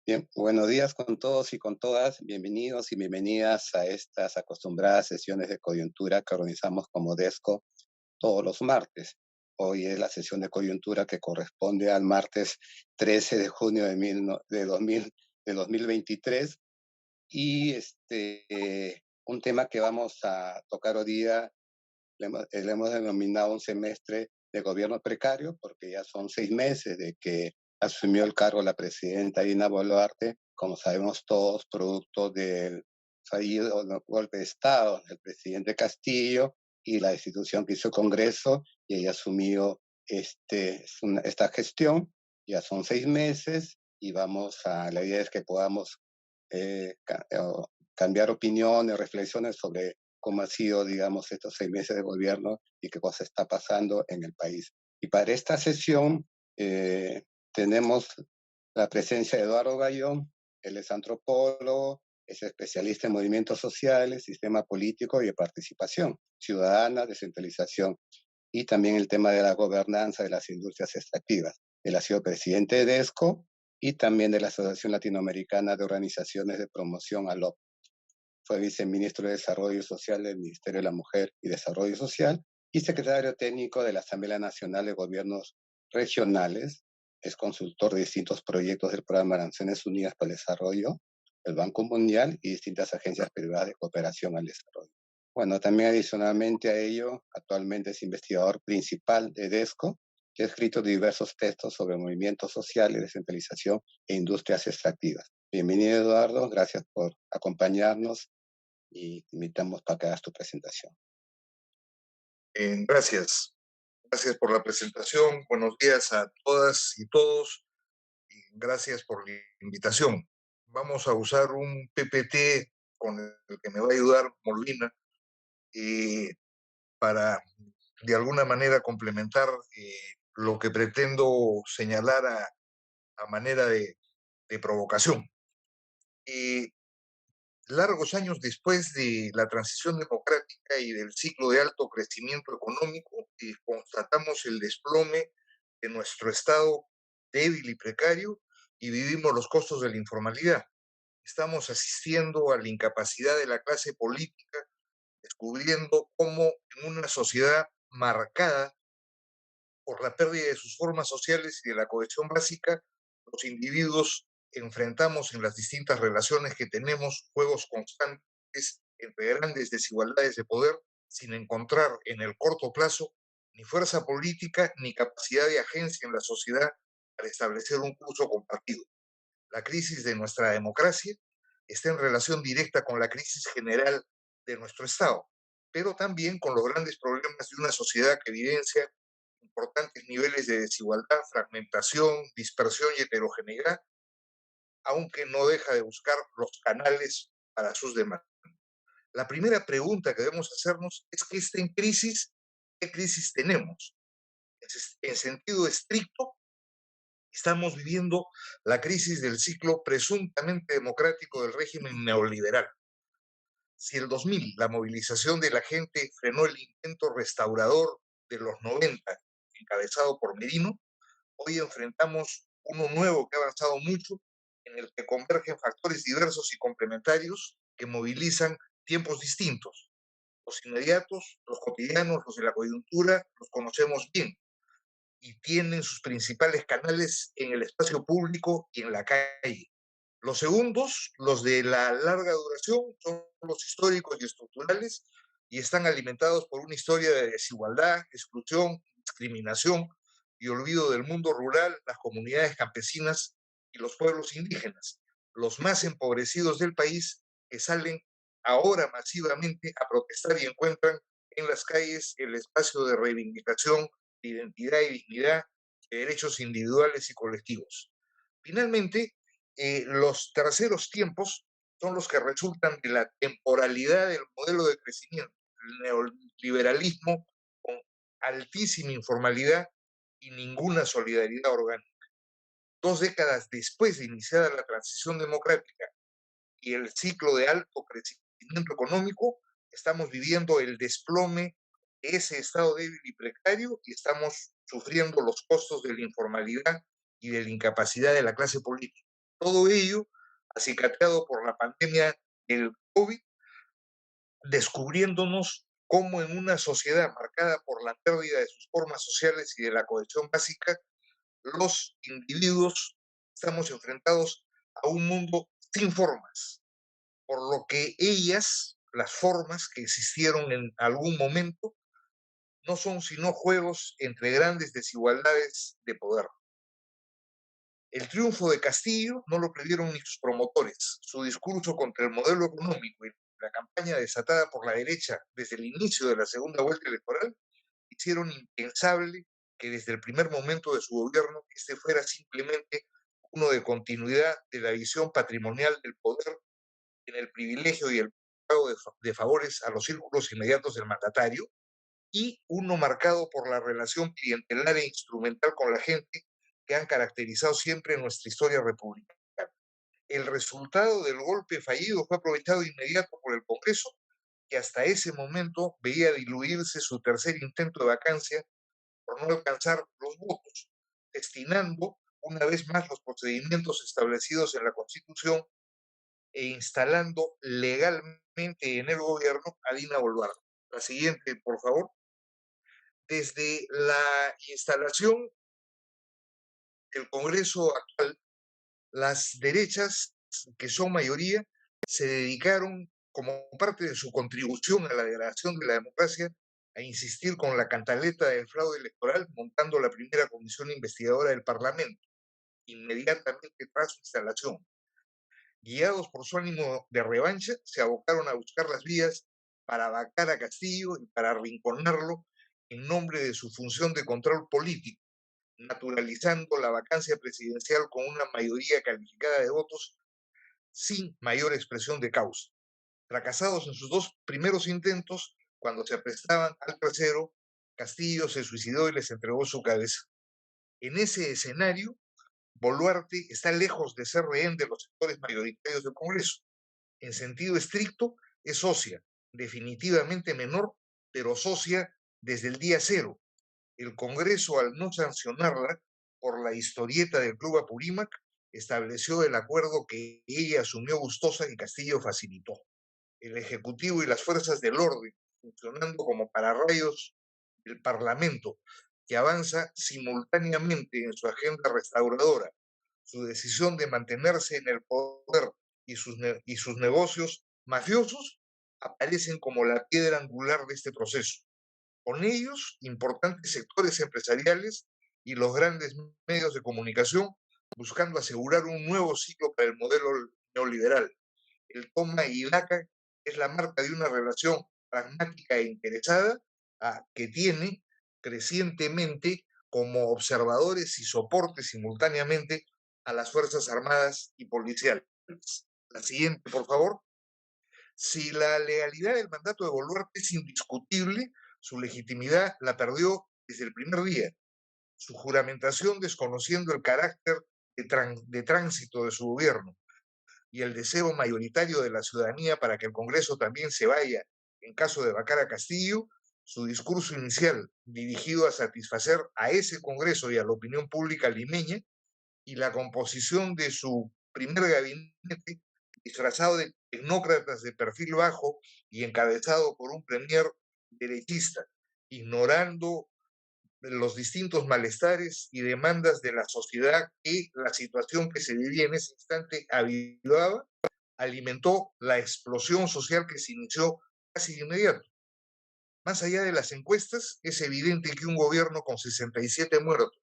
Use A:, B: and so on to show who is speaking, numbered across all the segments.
A: Bien, buenos días con todos y con todas. Bienvenidos y bienvenidas a estas acostumbradas sesiones de coyuntura que organizamos como DESCO todos los martes. Hoy es la sesión de coyuntura que corresponde al martes 13 de junio de 2023 y un tema que vamos a tocar hoy día le hemos denominado un semestre de gobierno precario porque ya son 6 meses de que asumió el cargo la presidenta Dina Boluarte, como sabemos todos, producto del fallido golpe de Estado del presidente Castillo y la institución que hizo el Congreso, y ella asumió esta gestión. Ya son 6 meses y la idea es que podamos cambiar opiniones, reflexiones sobre cómo ha sido, digamos, estos 6 meses de gobierno y qué cosa está pasando en el país. Y para esta sesión tenemos la presencia de Eduardo Gallón. Él es antropólogo, es especialista en movimientos sociales, sistema político y de participación ciudadana, descentralización, y también el tema de la gobernanza de las industrias extractivas. Él ha sido presidente de DESCO y también de la Asociación Latinoamericana de Organizaciones de Promoción, ALOP. Fue viceministro de Desarrollo Social del Ministerio de la Mujer y Desarrollo Social y secretario técnico de la Asamblea Nacional de Gobiernos Regionales. Es consultor de distintos proyectos del Programa de Naciones Unidas para el Desarrollo, el Banco Mundial y distintas agencias privadas de cooperación al desarrollo. Bueno, también adicionalmente a ello, actualmente es investigador principal de DESCO, que ha escrito diversos textos sobre movimientos sociales, descentralización e industrias extractivas. Bienvenido, Eduardo, gracias por acompañarnos y te invitamos para que hagas tu presentación.
B: Gracias. Gracias por la presentación. Buenos días a todas y todos. Y gracias por la invitación. Vamos a usar un PPT con el que me va a ayudar Molina para, de alguna manera, complementar lo que pretendo señalar a manera de provocación. Largos años después de la transición democrática y del ciclo de alto crecimiento económico, constatamos el desplome de nuestro Estado débil y precario y vivimos los costos de la informalidad. Estamos asistiendo a la incapacidad de la clase política, descubriendo cómo en una sociedad marcada por la pérdida de sus formas sociales y de la cohesión básica, los individuos enfrentamos en las distintas relaciones que tenemos juegos constantes entre grandes desigualdades de poder, sin encontrar en el corto plazo ni fuerza política ni capacidad de agencia en la sociedad para establecer un curso compartido. La crisis de nuestra democracia está en relación directa con la crisis general de nuestro Estado, pero también con los grandes problemas de una sociedad que evidencia importantes niveles de desigualdad, fragmentación, dispersión y heterogeneidad, aunque no deja de buscar los canales para sus demandas. La primera pregunta que debemos hacernos es que está en crisis, ¿qué crisis tenemos? En sentido estricto, estamos viviendo la crisis del ciclo presuntamente democrático del régimen neoliberal. Si el 2000 la movilización de la gente frenó el intento restaurador de los 90, encabezado por Merino, hoy enfrentamos uno nuevo que ha avanzado mucho, en el que convergen factores diversos y complementarios que movilizan tiempos distintos. Los inmediatos, los cotidianos, los de la coyuntura, los conocemos bien y tienen sus principales canales en el espacio público y en la calle. Los segundos, los de la larga duración, son los históricos y estructurales y están alimentados por una historia de desigualdad, exclusión, discriminación y olvido del mundo rural, las comunidades campesinas y los pueblos indígenas, los más empobrecidos del país, que salen ahora masivamente a protestar y encuentran en las calles el espacio de reivindicación de identidad y dignidad, de derechos individuales y colectivos. Finalmente, los terceros tiempos son los que resultan de la temporalidad del modelo de crecimiento, el neoliberalismo con altísima informalidad y ninguna solidaridad orgánica. 2 décadas después de iniciada la transición democrática y el ciclo de alto crecimiento económico, estamos viviendo el desplome de ese estado débil y precario y estamos sufriendo los costos de la informalidad y de la incapacidad de la clase política. Todo ello acicatado por la pandemia del COVID, descubriéndonos cómo en una sociedad marcada por la pérdida de sus formas sociales y de la cohesión básica, los individuos estamos enfrentados a un mundo sin formas, por lo que ellas, las formas que existieron en algún momento, no son sino juegos entre grandes desigualdades de poder. El triunfo de Castillo no lo previeron ni sus promotores. Su discurso contra el modelo económico y la campaña desatada por la derecha desde el inicio de la segunda vuelta electoral hicieron impensable que desde el primer momento de su gobierno este fuera simplemente uno de continuidad de la visión patrimonial del poder en el privilegio y el pago de favores a los círculos inmediatos del mandatario, y uno marcado por la relación clientelar e instrumental con la gente que han caracterizado siempre nuestra historia republicana. El resultado del golpe fallido fue aprovechado de inmediato por el Congreso, que hasta ese momento veía diluirse su tercer intento de vacancia por no alcanzar los votos, destinando una vez más los procedimientos establecidos en la Constitución e instalando legalmente en el gobierno a Dina Boluarte. La siguiente, por favor. Desde la instalación del Congreso actual, las derechas, que son mayoría, se dedicaron como parte de su contribución a la degradación de la democracia a insistir con la cantaleta del fraude electoral, montando la primera comisión investigadora del Parlamento, inmediatamente tras su instalación. Guiados por su ánimo de revancha, se abocaron a buscar las vías para vacar a Castillo y para arrinconarlo en nombre de su función de control político, naturalizando la vacancia presidencial con una mayoría calificada de votos sin mayor expresión de causa. Fracasados en sus dos primeros intentos, cuando se aprestaban al tercero, Castillo se suicidó y les entregó su cabeza. En ese escenario, Boluarte está lejos de ser rehén de los sectores mayoritarios del Congreso. En sentido estricto, es socia, definitivamente menor, pero socia desde el día cero. El Congreso, al no sancionarla por la historieta del Club Apurímac, estableció el acuerdo que ella asumió gustosa y Castillo facilitó. El Ejecutivo y las fuerzas del orden, funcionando como pararrayos del Parlamento, que avanza simultáneamente en su agenda restauradora, su decisión de mantenerse en el poder y sus negocios mafiosos, aparecen como la piedra angular de este proceso. Con ellos, importantes sectores empresariales y los grandes medios de comunicación, buscando asegurar un nuevo ciclo para el modelo neoliberal. El toma y daca es la marca de una relación pragmática e interesada que tiene crecientemente como observadores y soportes simultáneamente a las Fuerzas Armadas y Policiales. La siguiente, por favor. Si la legalidad del mandato de Boluarte es indiscutible, su legitimidad la perdió desde el primer día. Su juramentación, desconociendo el carácter de tránsito de su gobierno y el deseo mayoritario de la ciudadanía para que el Congreso también se vaya en caso de vacar a Castillo, su discurso inicial dirigido a satisfacer a ese Congreso y a la opinión pública limeña, y la composición de su primer gabinete, disfrazado de tecnócratas de perfil bajo y encabezado por un premier derechista, ignorando los distintos malestares y demandas de la sociedad que la situación que se vivía en ese instante avivaba, alimentó la explosión social que se inició casi de inmediato. Más allá de las encuestas, es evidente que un gobierno con 67 muertos,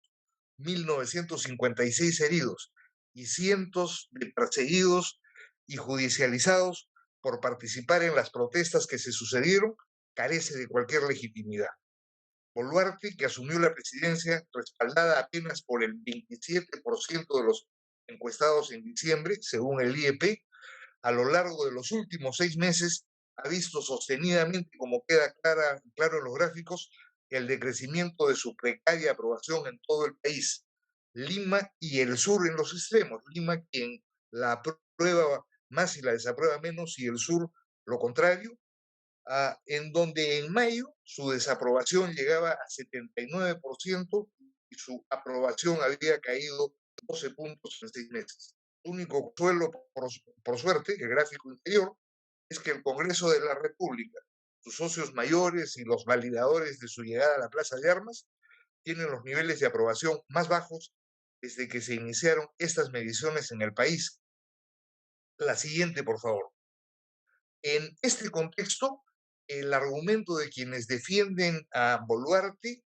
B: 1.956 heridos y cientos de perseguidos y judicializados por participar en las protestas que se sucedieron, carece de cualquier legitimidad. Boluarte, que asumió la presidencia respaldada apenas por el 27% de los encuestados en diciembre, según el IEP, a lo largo de los últimos 6 meses ha visto sostenidamente, como queda claro en los gráficos, el decrecimiento de su precaria aprobación en todo el país. Lima y el sur en los extremos. Lima quien la aprueba más y la desaprueba menos, y el sur lo contrario, en donde en mayo su desaprobación llegaba a 79% y su aprobación había caído 12 puntos en 6 meses. Único consuelo, por suerte, el gráfico inferior, es que el Congreso de la República, sus socios mayores y los validadores de su llegada a la Plaza de Armas, tienen los niveles de aprobación más bajos desde que se iniciaron estas mediciones en el país. La siguiente, por favor. En este contexto, el argumento de quienes defienden a Boluarte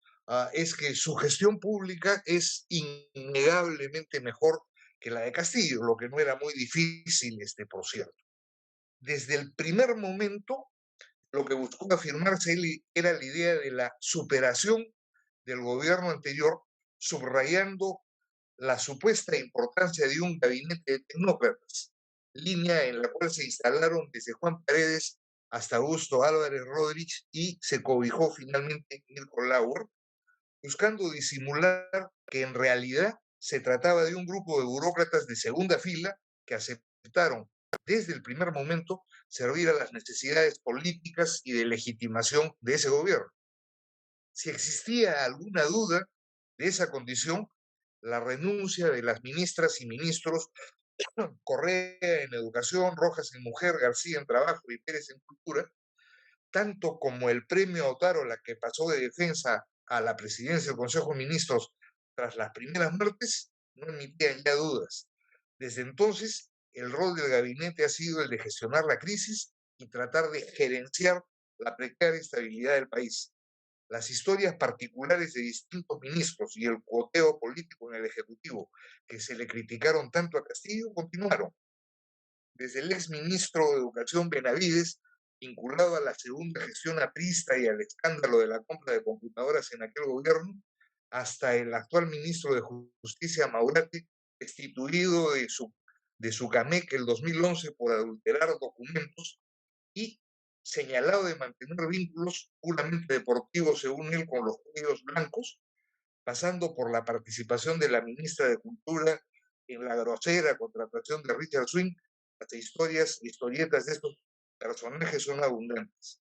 B: es que su gestión pública es innegablemente mejor que la de Castillo, lo que no era muy difícil, por cierto. Desde el primer momento, lo que buscó afirmarse era la idea de la superación del gobierno anterior, subrayando la supuesta importancia de un gabinete de tecnócratas, línea en la cual se instalaron desde Juan Paredes hasta Augusto Álvarez Rodríguez y se cobijó finalmente Mirko Lauer, buscando disimular que en realidad se trataba de un grupo de burócratas de segunda fila que aceptaron desde el primer momento servir a las necesidades políticas y de legitimación de ese gobierno. Si existía alguna duda de esa condición, la renuncia de las ministras y ministros Correa en Educación, Rojas en Mujer, García en Trabajo y Pérez en Cultura, tanto como el premio a Otárola que pasó de defensa a la presidencia del Consejo de Ministros tras las primeras muertes, no emitían ya dudas. Desde entonces, el rol del gabinete ha sido el de gestionar la crisis y tratar de gerenciar la precaria estabilidad del país. Las historias particulares de distintos ministros y el cuoteo político en el Ejecutivo que se le criticaron tanto a Castillo continuaron. Desde el exministro de Educación Benavides, vinculado a la segunda gestión aprista y al escándalo de la compra de computadoras en aquel gobierno, hasta el actual ministro de Justicia Maurati, destituido de su CAMEC el 2011 por adulterar documentos y señalado de mantener vínculos puramente deportivos, según él, con los cuellos blancos, pasando por la participación de la ministra de Cultura en la grosera contratación de Richard Swing. Las historietas de estos personajes son abundantes.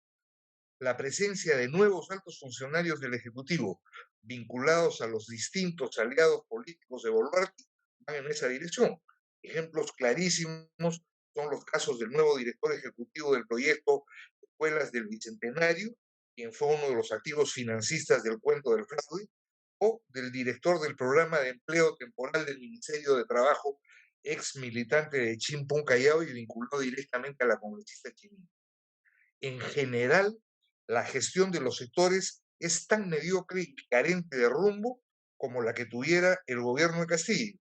B: La presencia de nuevos altos funcionarios del Ejecutivo vinculados a los distintos aliados políticos de Boluarte van en esa dirección. Ejemplos clarísimos son los casos del nuevo director ejecutivo del proyecto Escuelas del Bicentenario, quien fue uno de los activos financistas del cuento del fraude, o del director del programa de empleo temporal del Ministerio de Trabajo, ex militante de Chimpún Callao y vinculado directamente a la congresista chilena. En general, la gestión de los sectores es tan mediocre y carente de rumbo como la que tuviera el gobierno de Castillo.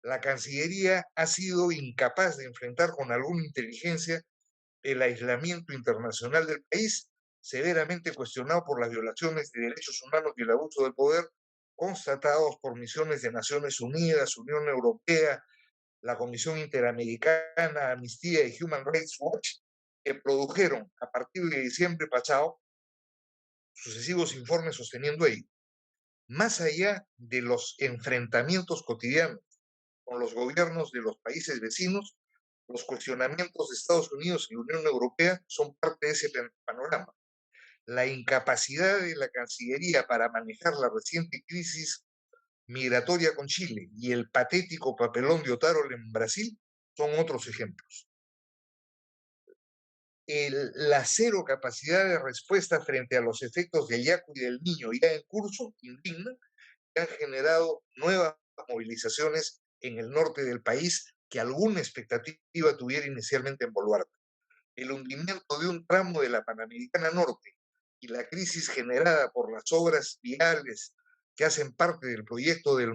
B: La Cancillería ha sido incapaz de enfrentar con alguna inteligencia el aislamiento internacional del país, severamente cuestionado por las violaciones de derechos humanos y el abuso del poder constatados por misiones de Naciones Unidas, Unión Europea, la Comisión Interamericana, Amnistía y Human Rights Watch, que produjeron a partir de diciembre pasado sucesivos informes sosteniendo ello. Más allá de los enfrentamientos cotidianos con los gobiernos de los países vecinos, los cuestionamientos de Estados Unidos y Unión Europea son parte de ese panorama. La incapacidad de la Cancillería para manejar la reciente crisis migratoria con Chile y el patético papelón de Otárola en Brasil son otros ejemplos. La cero capacidad de respuesta frente a los efectos del Yaku y del Niño ya en curso indigna, que han generado nuevas movilizaciones en el norte del país que alguna expectativa tuviera inicialmente en Boluarte. El hundimiento de un tramo de la Panamericana Norte y la crisis generada por las obras viales que hacen parte del proyecto del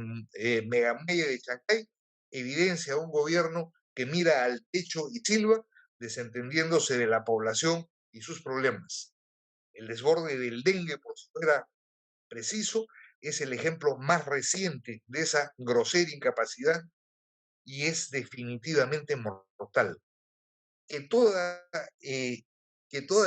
B: Megamuelle de Chancay evidencia a un gobierno que mira al techo y silba, desentendiéndose de la población y sus problemas. El desborde del dengue, por si fuera preciso, es el ejemplo más reciente de esa grosera incapacidad y es definitivamente mortal. Que toda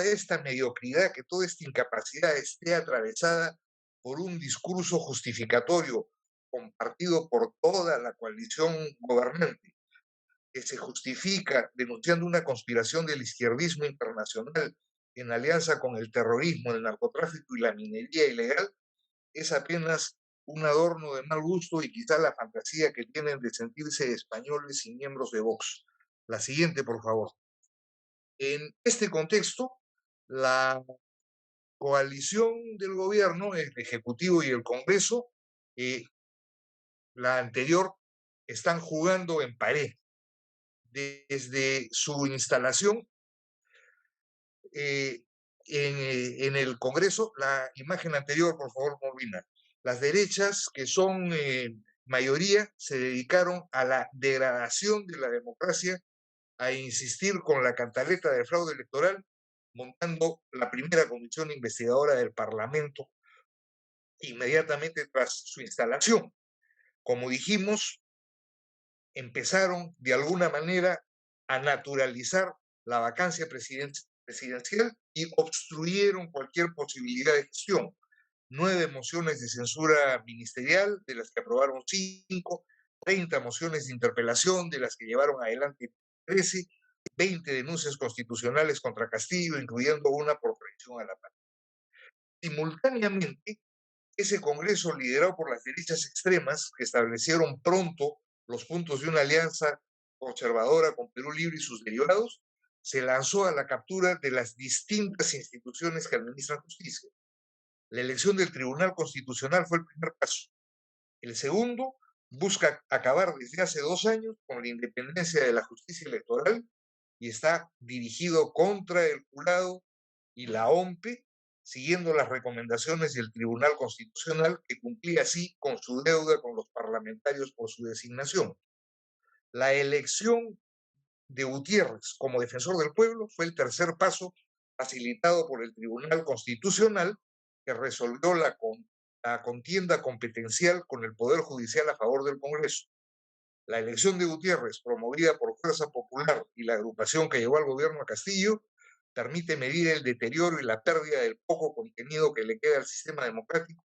B: esta mediocridad, que toda esta incapacidad esté atravesada por un discurso justificatorio compartido por toda la coalición gobernante, que se justifica denunciando una conspiración del izquierdismo internacional en alianza con el terrorismo, el narcotráfico y la minería ilegal, es apenas un adorno de mal gusto y quizá la fantasía que tienen de sentirse españoles y miembros de Vox. La siguiente, por favor. En este contexto, la coalición del gobierno, el Ejecutivo y el Congreso, la anterior, están jugando en pared. Desde su instalación en el Congreso, la imagen anterior, por favor, Molina. Las derechas, que son mayoría, se dedicaron a la degradación de la democracia, a insistir con la cantaleta del fraude electoral, montando la primera comisión investigadora del Parlamento inmediatamente tras su instalación. Como dijimos, empezaron de alguna manera a naturalizar la vacancia presidencial y obstruyeron cualquier posibilidad de gestión. 9 mociones de censura ministerial, de las que aprobaron 5, 30 mociones de interpelación, de las que llevaron adelante 13, 20 denuncias constitucionales contra Castillo, incluyendo una por traición a la patria. Simultáneamente, ese Congreso, liderado por las derechas extremas, que establecieron pronto los puntos de una alianza conservadora con Perú Libre y sus derivados, se lanzó a la captura de las distintas instituciones que administran justicia. La elección del Tribunal Constitucional fue el primer paso. El segundo busca acabar desde hace 2 años con la independencia de la justicia electoral y está dirigido contra el jurado y la OMPE, siguiendo las recomendaciones del Tribunal Constitucional, que cumplía así con su deuda con los parlamentarios por su designación. La elección de Gutiérrez como defensor del pueblo fue el tercer paso facilitado por el Tribunal Constitucional, que resolvió la contienda competencial con el Poder Judicial a favor del Congreso. La elección de Gutiérrez, promovida por Fuerza Popular y la agrupación que llevó al gobierno a Castillo, permite medir el deterioro y la pérdida del poco contenido que le queda al sistema democrático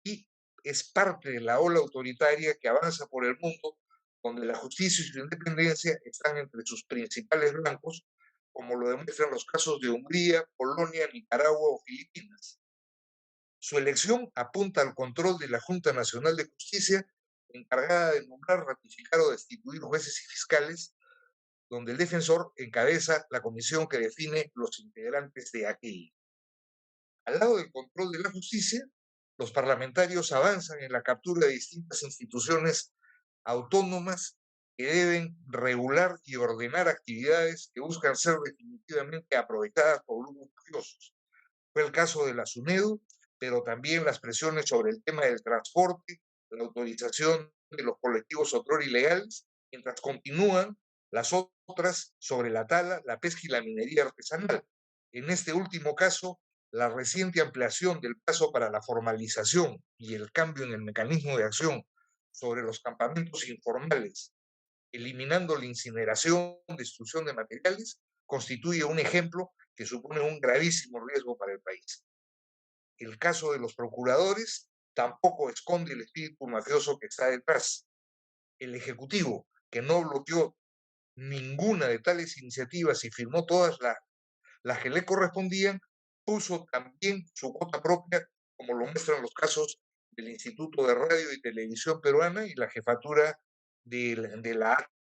B: y es parte de la ola autoritaria que avanza por el mundo, donde la justicia y su independencia están entre sus principales blancos, como lo demuestran los casos de Hungría, Polonia, Nicaragua o Filipinas. Su elección apunta al control de la Junta Nacional de Justicia, encargada de nombrar, ratificar o destituir jueces y fiscales, donde el defensor encabeza la comisión que define los integrantes de aquella. Al lado del control de la justicia, los parlamentarios avanzan en la captura de distintas instituciones autónomas que deben regular y ordenar actividades que buscan ser definitivamente aprovechadas por grupos mafiosos. Fue el caso de la SUNEDU, pero también las presiones sobre el tema del transporte, la autorización de los colectivos otros ilegales, mientras continúan las otras sobre la tala, la pesca y la minería artesanal. En este último caso, la reciente ampliación del plazo para la formalización y el cambio en el mecanismo de acción sobre los campamentos informales, eliminando la incineración, destrucción de materiales, constituye un ejemplo que supone un gravísimo riesgo para el país. El caso de los procuradores tampoco esconde el espíritu mafioso que está detrás. El Ejecutivo, que no bloqueó ninguna de tales iniciativas y firmó todas las que le correspondían, puso también su cuota propia, como lo muestran los casos del Instituto de Radio y Televisión Peruana y la jefatura de la.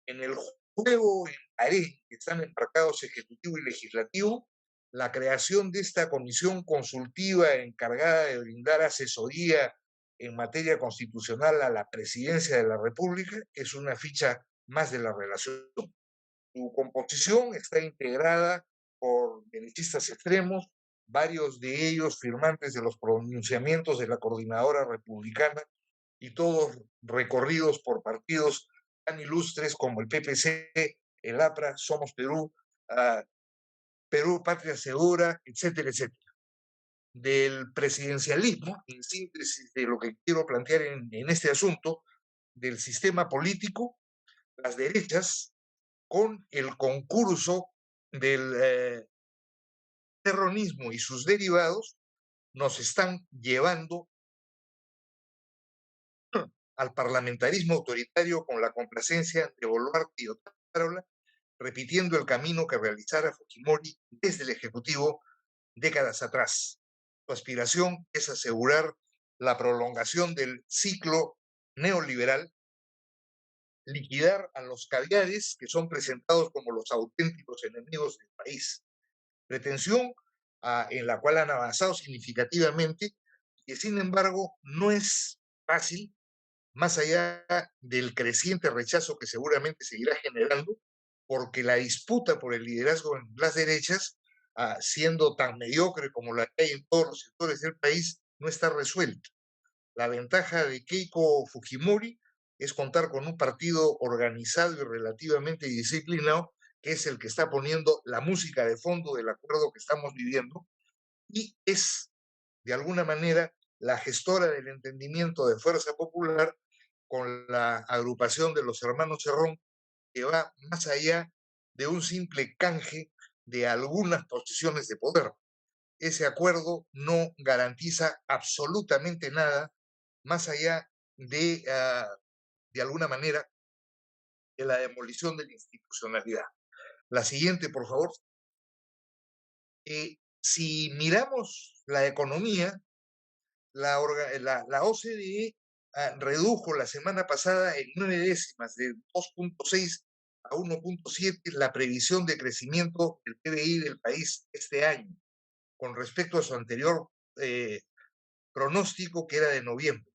B: En el juego en pared que están embarcados Ejecutivo y Legislativo, la creación de esta comisión consultiva encargada de brindar asesoría en materia constitucional a la Presidencia de la República es una ficha más de la relación. Su composición está integrada por derechistas extremos, varios de ellos firmantes de los pronunciamientos de la Coordinadora Republicana y todos recorridos por partidos tan ilustres como el PPC, el APRA, Somos Perú, Perú Patria Segura, etcétera, etcétera. Del presidencialismo, en síntesis de lo que quiero plantear en este asunto, del sistema político, las derechas, con el concurso del terrorismo y sus derivados, nos están llevando al parlamentarismo autoritario con la complacencia de Boluarte y Otárola, repitiendo el camino que realizara Fujimori desde el Ejecutivo décadas atrás. Su aspiración es asegurar la prolongación del ciclo neoliberal, liquidar a los caviares que son presentados como los auténticos enemigos del país. Pretensión en la cual han avanzado significativamente, que sin embargo no es fácil, más allá del creciente rechazo que seguramente seguirá generando, porque la disputa por el liderazgo en las derechas, siendo tan mediocre como la que hay en todos los sectores del país, no está resuelta. La ventaja de Keiko Fujimori es contar con un partido organizado y relativamente disciplinado, que es el que está poniendo la música de fondo del acuerdo que estamos viviendo, y es, de alguna manera, la gestora del entendimiento de Fuerza Popular con la agrupación de los hermanos Cerrón, que va más allá de un simple canje de algunas posiciones de poder. Ese acuerdo no garantiza absolutamente nada más allá de alguna manera, de la demolición de la institucionalidad. La siguiente, por favor. Si miramos la economía, la OCDE redujo la semana pasada en 9 décimas, de 2.6 a 1.7, la previsión de crecimiento del PBI del país este año, con respecto a su anterior pronóstico, que era de noviembre.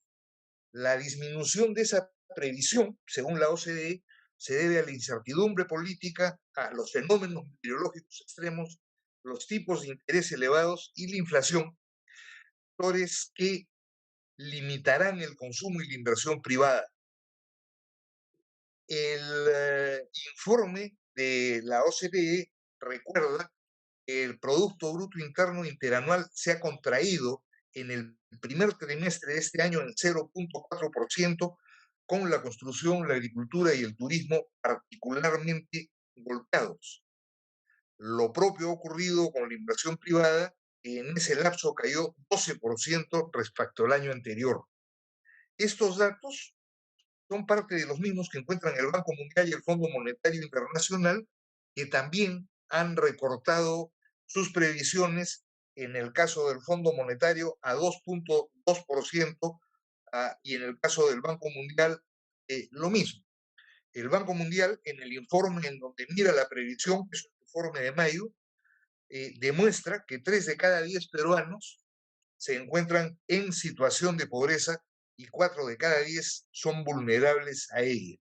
B: La disminución de esa previsión, según la OCDE, se debe a la incertidumbre política, a los fenómenos meteorológicos extremos, los tipos de interés elevados y la inflación, factores que limitarán el consumo y la inversión privada. El informe de la OCDE recuerda que el Producto Bruto Interno Interanual se ha contraído en el primer trimestre de este año en 0.4%, con la construcción, la agricultura y el turismo particularmente golpeados. Lo propio ha ocurrido con la inversión privada, que en ese lapso cayó 12% respecto al año anterior. Estos datos son parte de los mismos que encuentran el Banco Mundial y el Fondo Monetario Internacional, que también han recortado sus previsiones, en el caso del Fondo Monetario a 2.2%, y en el caso del Banco Mundial lo mismo. El Banco Mundial, en el informe en donde mira la previsión, que es un informe de mayo, demuestra que 3 de cada 10 peruanos se encuentran en situación de pobreza y 4 de cada 10 son vulnerables a ella.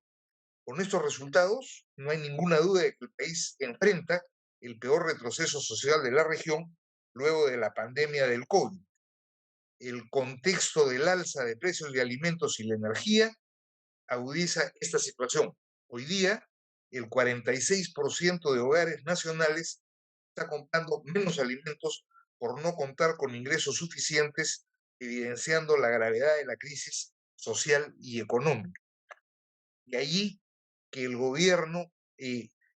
B: Con estos resultados, no hay ninguna duda de que el país enfrenta el peor retroceso social de la región luego de la pandemia del COVID. El contexto del alza de precios de alimentos y la energía agudiza esta situación. Hoy día, el 46% de hogares nacionales está comprando menos alimentos por no contar con ingresos suficientes, evidenciando la gravedad de la crisis social y económica. De allí que el gobierno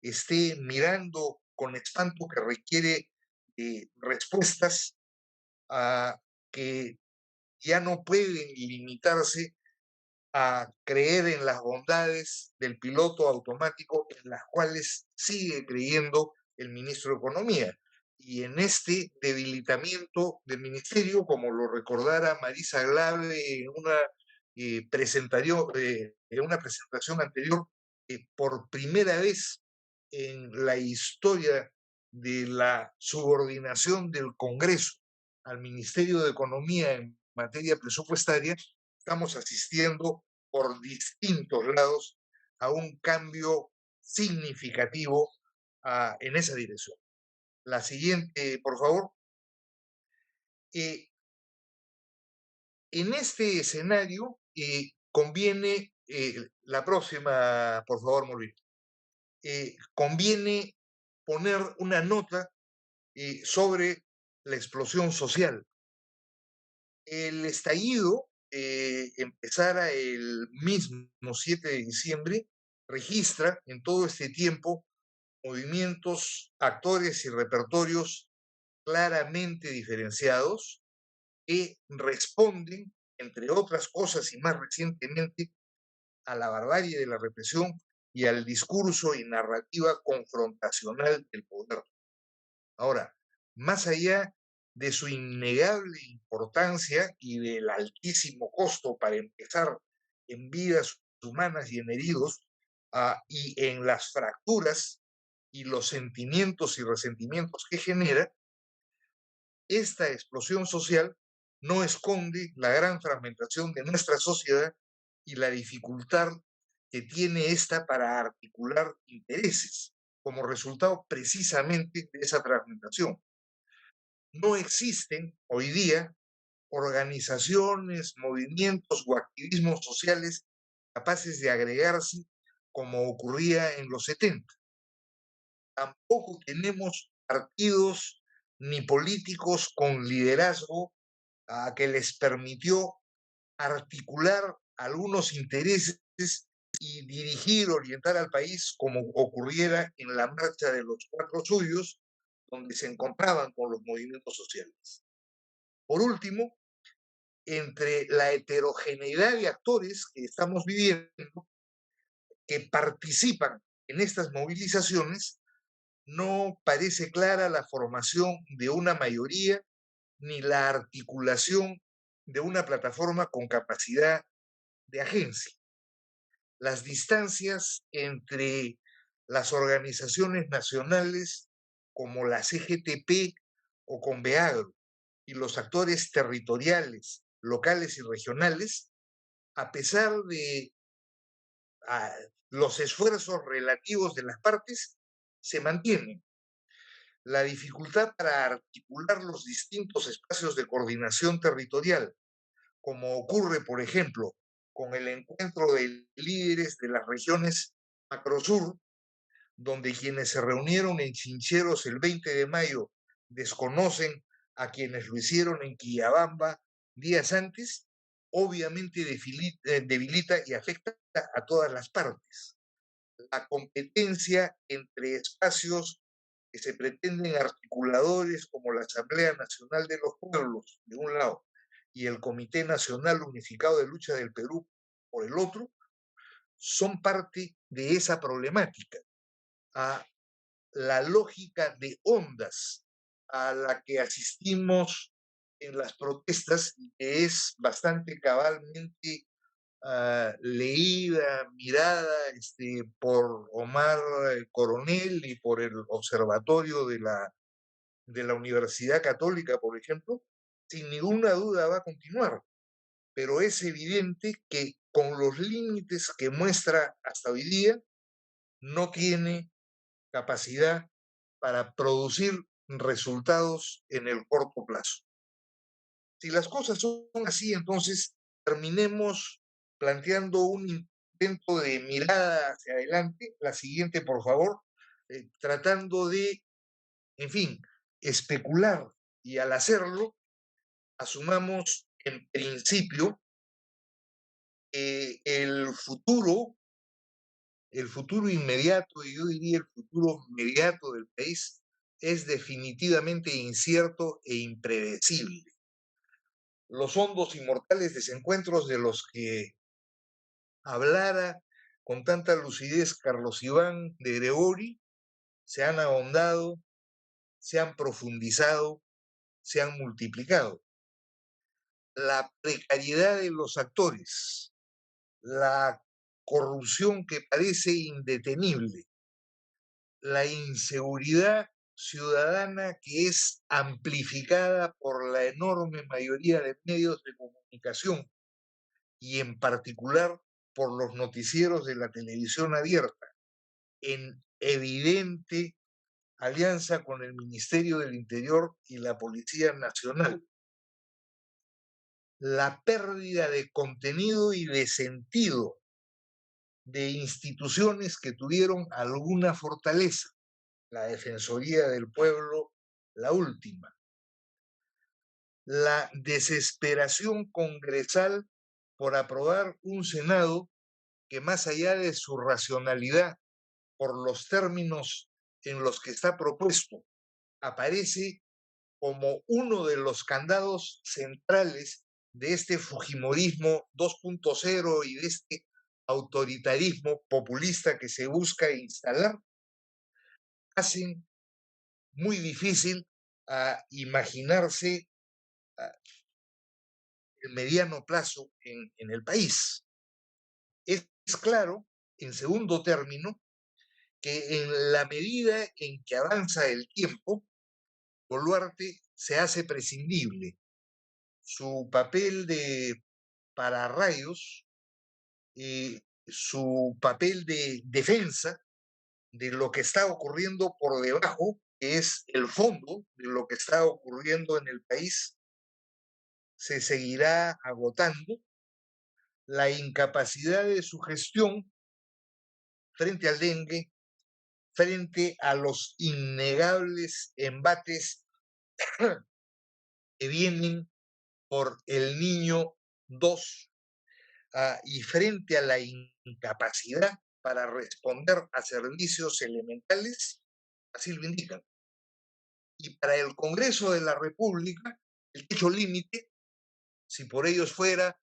B: esté mirando con espanto, que requiere respuestas que ya no pueden limitarse a creer en las bondades del piloto automático, en las cuales sigue creyendo el ministro de Economía. Y en este debilitamiento del ministerio, como lo recordara Marisa Glave en una presentación anterior, por primera vez en la historia de la subordinación del Congreso al Ministerio de Economía en materia presupuestaria, estamos asistiendo por distintos lados a un cambio significativo en esa dirección. La siguiente, por favor. En este escenario conviene, la próxima, por favor, Mauricio, conviene poner una nota sobre la explosión social. El estallido empezara el mismo 7 de diciembre, registra en todo este tiempo movimientos, actores y repertorios claramente diferenciados, que responden, entre otras cosas y más recientemente, a la barbarie de la represión y al discurso y narrativa confrontacional del poder. Ahora, más allá de su innegable importancia y del altísimo costo para empezar en vidas humanas y en heridos, y en las fracturas y los sentimientos y resentimientos que genera, esta explosión social no esconde la gran fragmentación de nuestra sociedad y la dificultad que tiene esta para articular intereses como resultado precisamente de esa fragmentación. No existen hoy día organizaciones, movimientos o activismos sociales capaces de agregarse como ocurría en los 70. Tampoco tenemos partidos ni políticos con liderazgo que les permitió articular algunos intereses y dirigir, orientar al país como ocurriera en la marcha de los Cuatro Suyos, donde se encontraban con los movimientos sociales. Por último, entre la heterogeneidad de actores que estamos viviendo, que participan en estas movilizaciones, no parece clara la formación de una mayoría ni la articulación de una plataforma con capacidad de agencia. Las distancias entre las organizaciones nacionales como la CGTP o Conveagro y los actores territoriales, locales y regionales, a pesar de los esfuerzos relativos de las partes, se mantienen. La dificultad para articular los distintos espacios de coordinación territorial, como ocurre, por ejemplo, con el encuentro de líderes de las regiones Macrosur, donde quienes se reunieron en Chincheros el 20 de mayo desconocen a quienes lo hicieron en Quillabamba días antes, obviamente debilita y afecta a todas las partes. La competencia entre espacios que se pretenden articuladores como la Asamblea Nacional de los Pueblos, de un lado, y el Comité Nacional Unificado de Lucha del Perú, por el otro, son parte de esa problemática. A la lógica de ondas a la que asistimos en las protestas, que es bastante cabalmente leída, mirada por Omar Coronel y por el Observatorio de la Universidad Católica, por ejemplo, sin ninguna duda va a continuar. Pero es evidente que con los límites que muestra hasta hoy día, no tiene capacidad para producir resultados en el corto plazo. Si las cosas son así, entonces terminemos planteando un intento de mirada hacia adelante, la siguiente, por favor, tratando de, en fin, especular, y al hacerlo, asumamos en principio el futuro inmediato, y yo diría el futuro inmediato del país, es definitivamente incierto e impredecible. Los hondos y mortales desencuentros de los que hablara con tanta lucidez Carlos Iván de Gregori se han ahondado, se han profundizado, se han multiplicado. La precariedad de los actores, la corrupción que parece indetenible, la inseguridad ciudadana que es amplificada por la enorme mayoría de medios de comunicación y en particular por los noticieros de la televisión abierta, en evidente alianza con el Ministerio del Interior y la Policía Nacional. La pérdida de contenido y de sentido de instituciones que tuvieron alguna fortaleza, la Defensoría del Pueblo, la última. La desesperación congresal por aprobar un Senado que, más allá de su racionalidad, por los términos en los que está propuesto, aparece como uno de los candados centrales de este fujimorismo 2.0 y de este autoritarismo populista que se busca instalar, hacen muy difícil a imaginarse el mediano plazo en el país. Es claro, en segundo término, que en la medida en que avanza el tiempo, Boluarte se hace prescindible. Su papel de pararrayos, su papel de defensa de lo que está ocurriendo por debajo, que es el fondo de lo que está ocurriendo en el país, se seguirá agotando. La incapacidad de su gestión frente al dengue, frente a los innegables embates que vienen por el niño 2 y frente a la incapacidad para responder a servicios elementales, así lo indican. Y para el Congreso de la República, el techo límite, si por ellos fuera,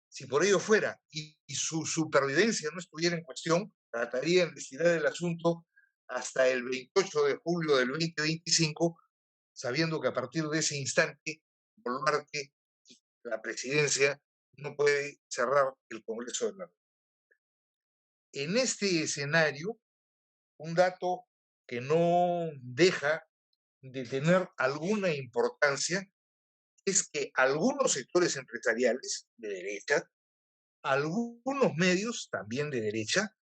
B: si por ello fuera y su supervivencia no estuviera en cuestión, tratarían de estirar el asunto hasta el 28 de julio del 2025, sabiendo que a partir de ese instante, Boluarte y la presidencia no puede cerrar el Congreso de la República. En este escenario, un dato que no deja de tener alguna importancia es que algunos sectores empresariales de derecha, algunos medios también de derecha,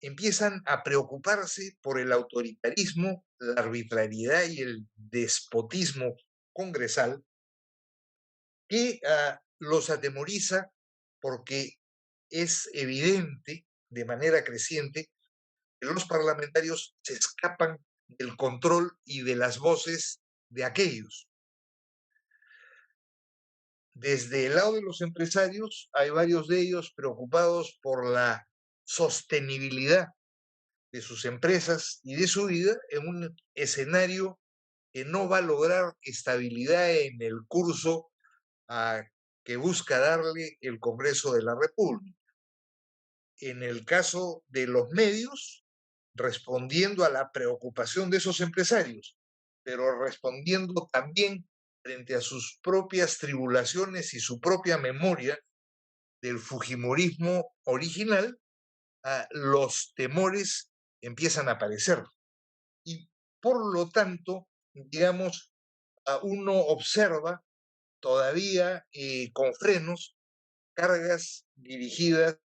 B: empiezan a preocuparse por el autoritarismo, la arbitrariedad y el despotismo congresal que los atemoriza porque es evidente de manera creciente que los parlamentarios se escapan del control y de las voces de aquellos. Desde el lado de los empresarios, hay varios de ellos preocupados por la sostenibilidad de sus empresas y de su vida en un escenario que no va a lograr estabilidad en el curso que busca darle el Congreso de la República. En el caso de los medios, respondiendo a la preocupación de esos empresarios, pero respondiendo también frente a sus propias tribulaciones y su propia memoria del fujimorismo original, los temores empiezan a aparecer. Y por lo tanto, digamos, uno observa todavía con frenos cargas dirigidas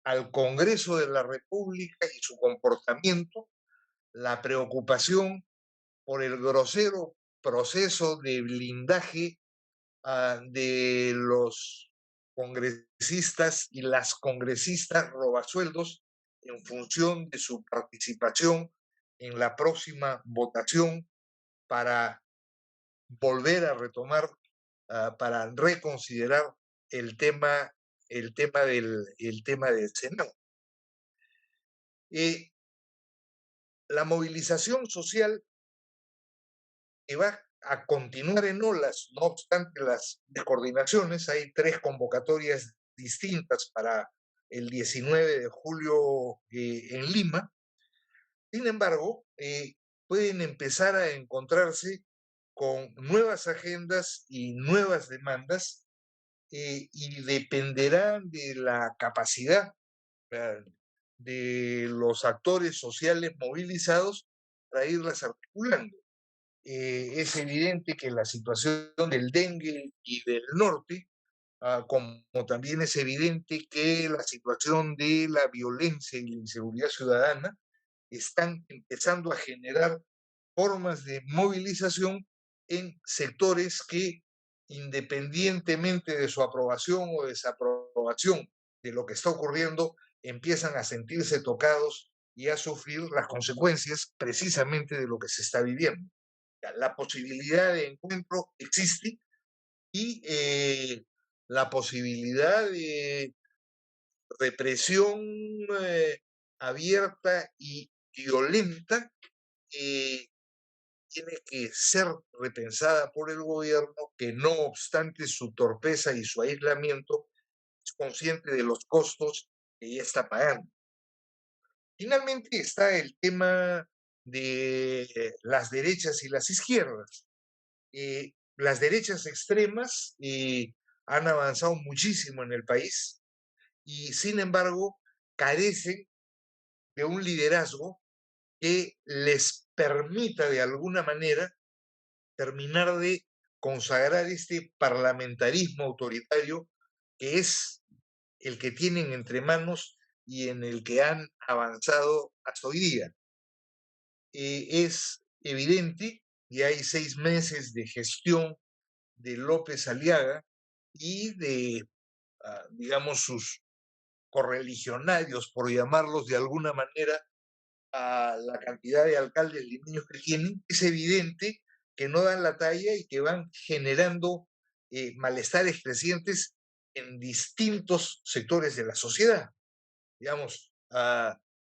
B: al Congreso de la República y su comportamiento, la preocupación por el grosero proceso de blindaje de los congresistas y las congresistas robasueldos en función de su participación en la próxima votación para volver a retomar, para reconsiderar el tema, el tema del Senado. La movilización social que va a continuar en olas, no obstante las descoordinaciones. Hay 3 convocatorias distintas para el 19 de julio en Lima. Sin embargo, pueden empezar a encontrarse con nuevas agendas y nuevas demandas y dependerán de la capacidad de los actores sociales movilizados para irlas articulando. Es evidente que la situación del dengue y del norte, como también es evidente que la situación de la violencia y la inseguridad ciudadana están empezando a generar formas de movilización en sectores que, independientemente de su aprobación o desaprobación de lo que está ocurriendo, empiezan a sentirse tocados y a sufrir las consecuencias precisamente de lo que se está viviendo. La posibilidad de encuentro existe y la posibilidad de represión abierta y violenta tiene que ser repensada por el gobierno, que no obstante su torpeza y su aislamiento, es consciente de los costos que ya está pagando. Finalmente está el tema de las derechas y las izquierdas. Las derechas extremas han avanzado muchísimo en el país y, sin embargo, carecen de un liderazgo que les permita de alguna manera terminar de consagrar este parlamentarismo autoritario que es el que tienen entre manos y en el que han avanzado hasta hoy día. Es evidente que hay 6 meses de gestión de López Aliaga y de, digamos, sus correligionarios, por llamarlos de alguna manera, a la cantidad de alcaldes limeños que tienen. Es evidente que no dan la talla y que van generando malestares crecientes en distintos sectores de la sociedad. Digamos,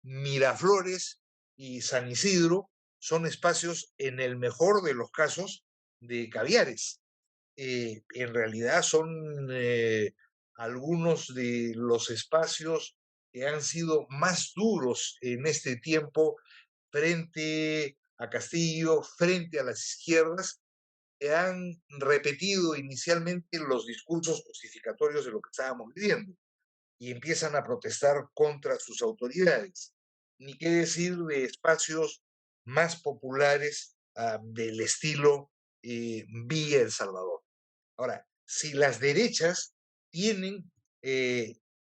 B: Miraflores y San Isidro son espacios, en el mejor de los casos, de caviares. En realidad son algunos de los espacios que han sido más duros en este tiempo frente a Castillo, frente a las izquierdas, que han repetido inicialmente los discursos justificatorios de lo que estábamos viviendo y empiezan a protestar contra sus autoridades. Ni qué decir de espacios más populares del estilo Villa El Salvador. Ahora, si las derechas tienen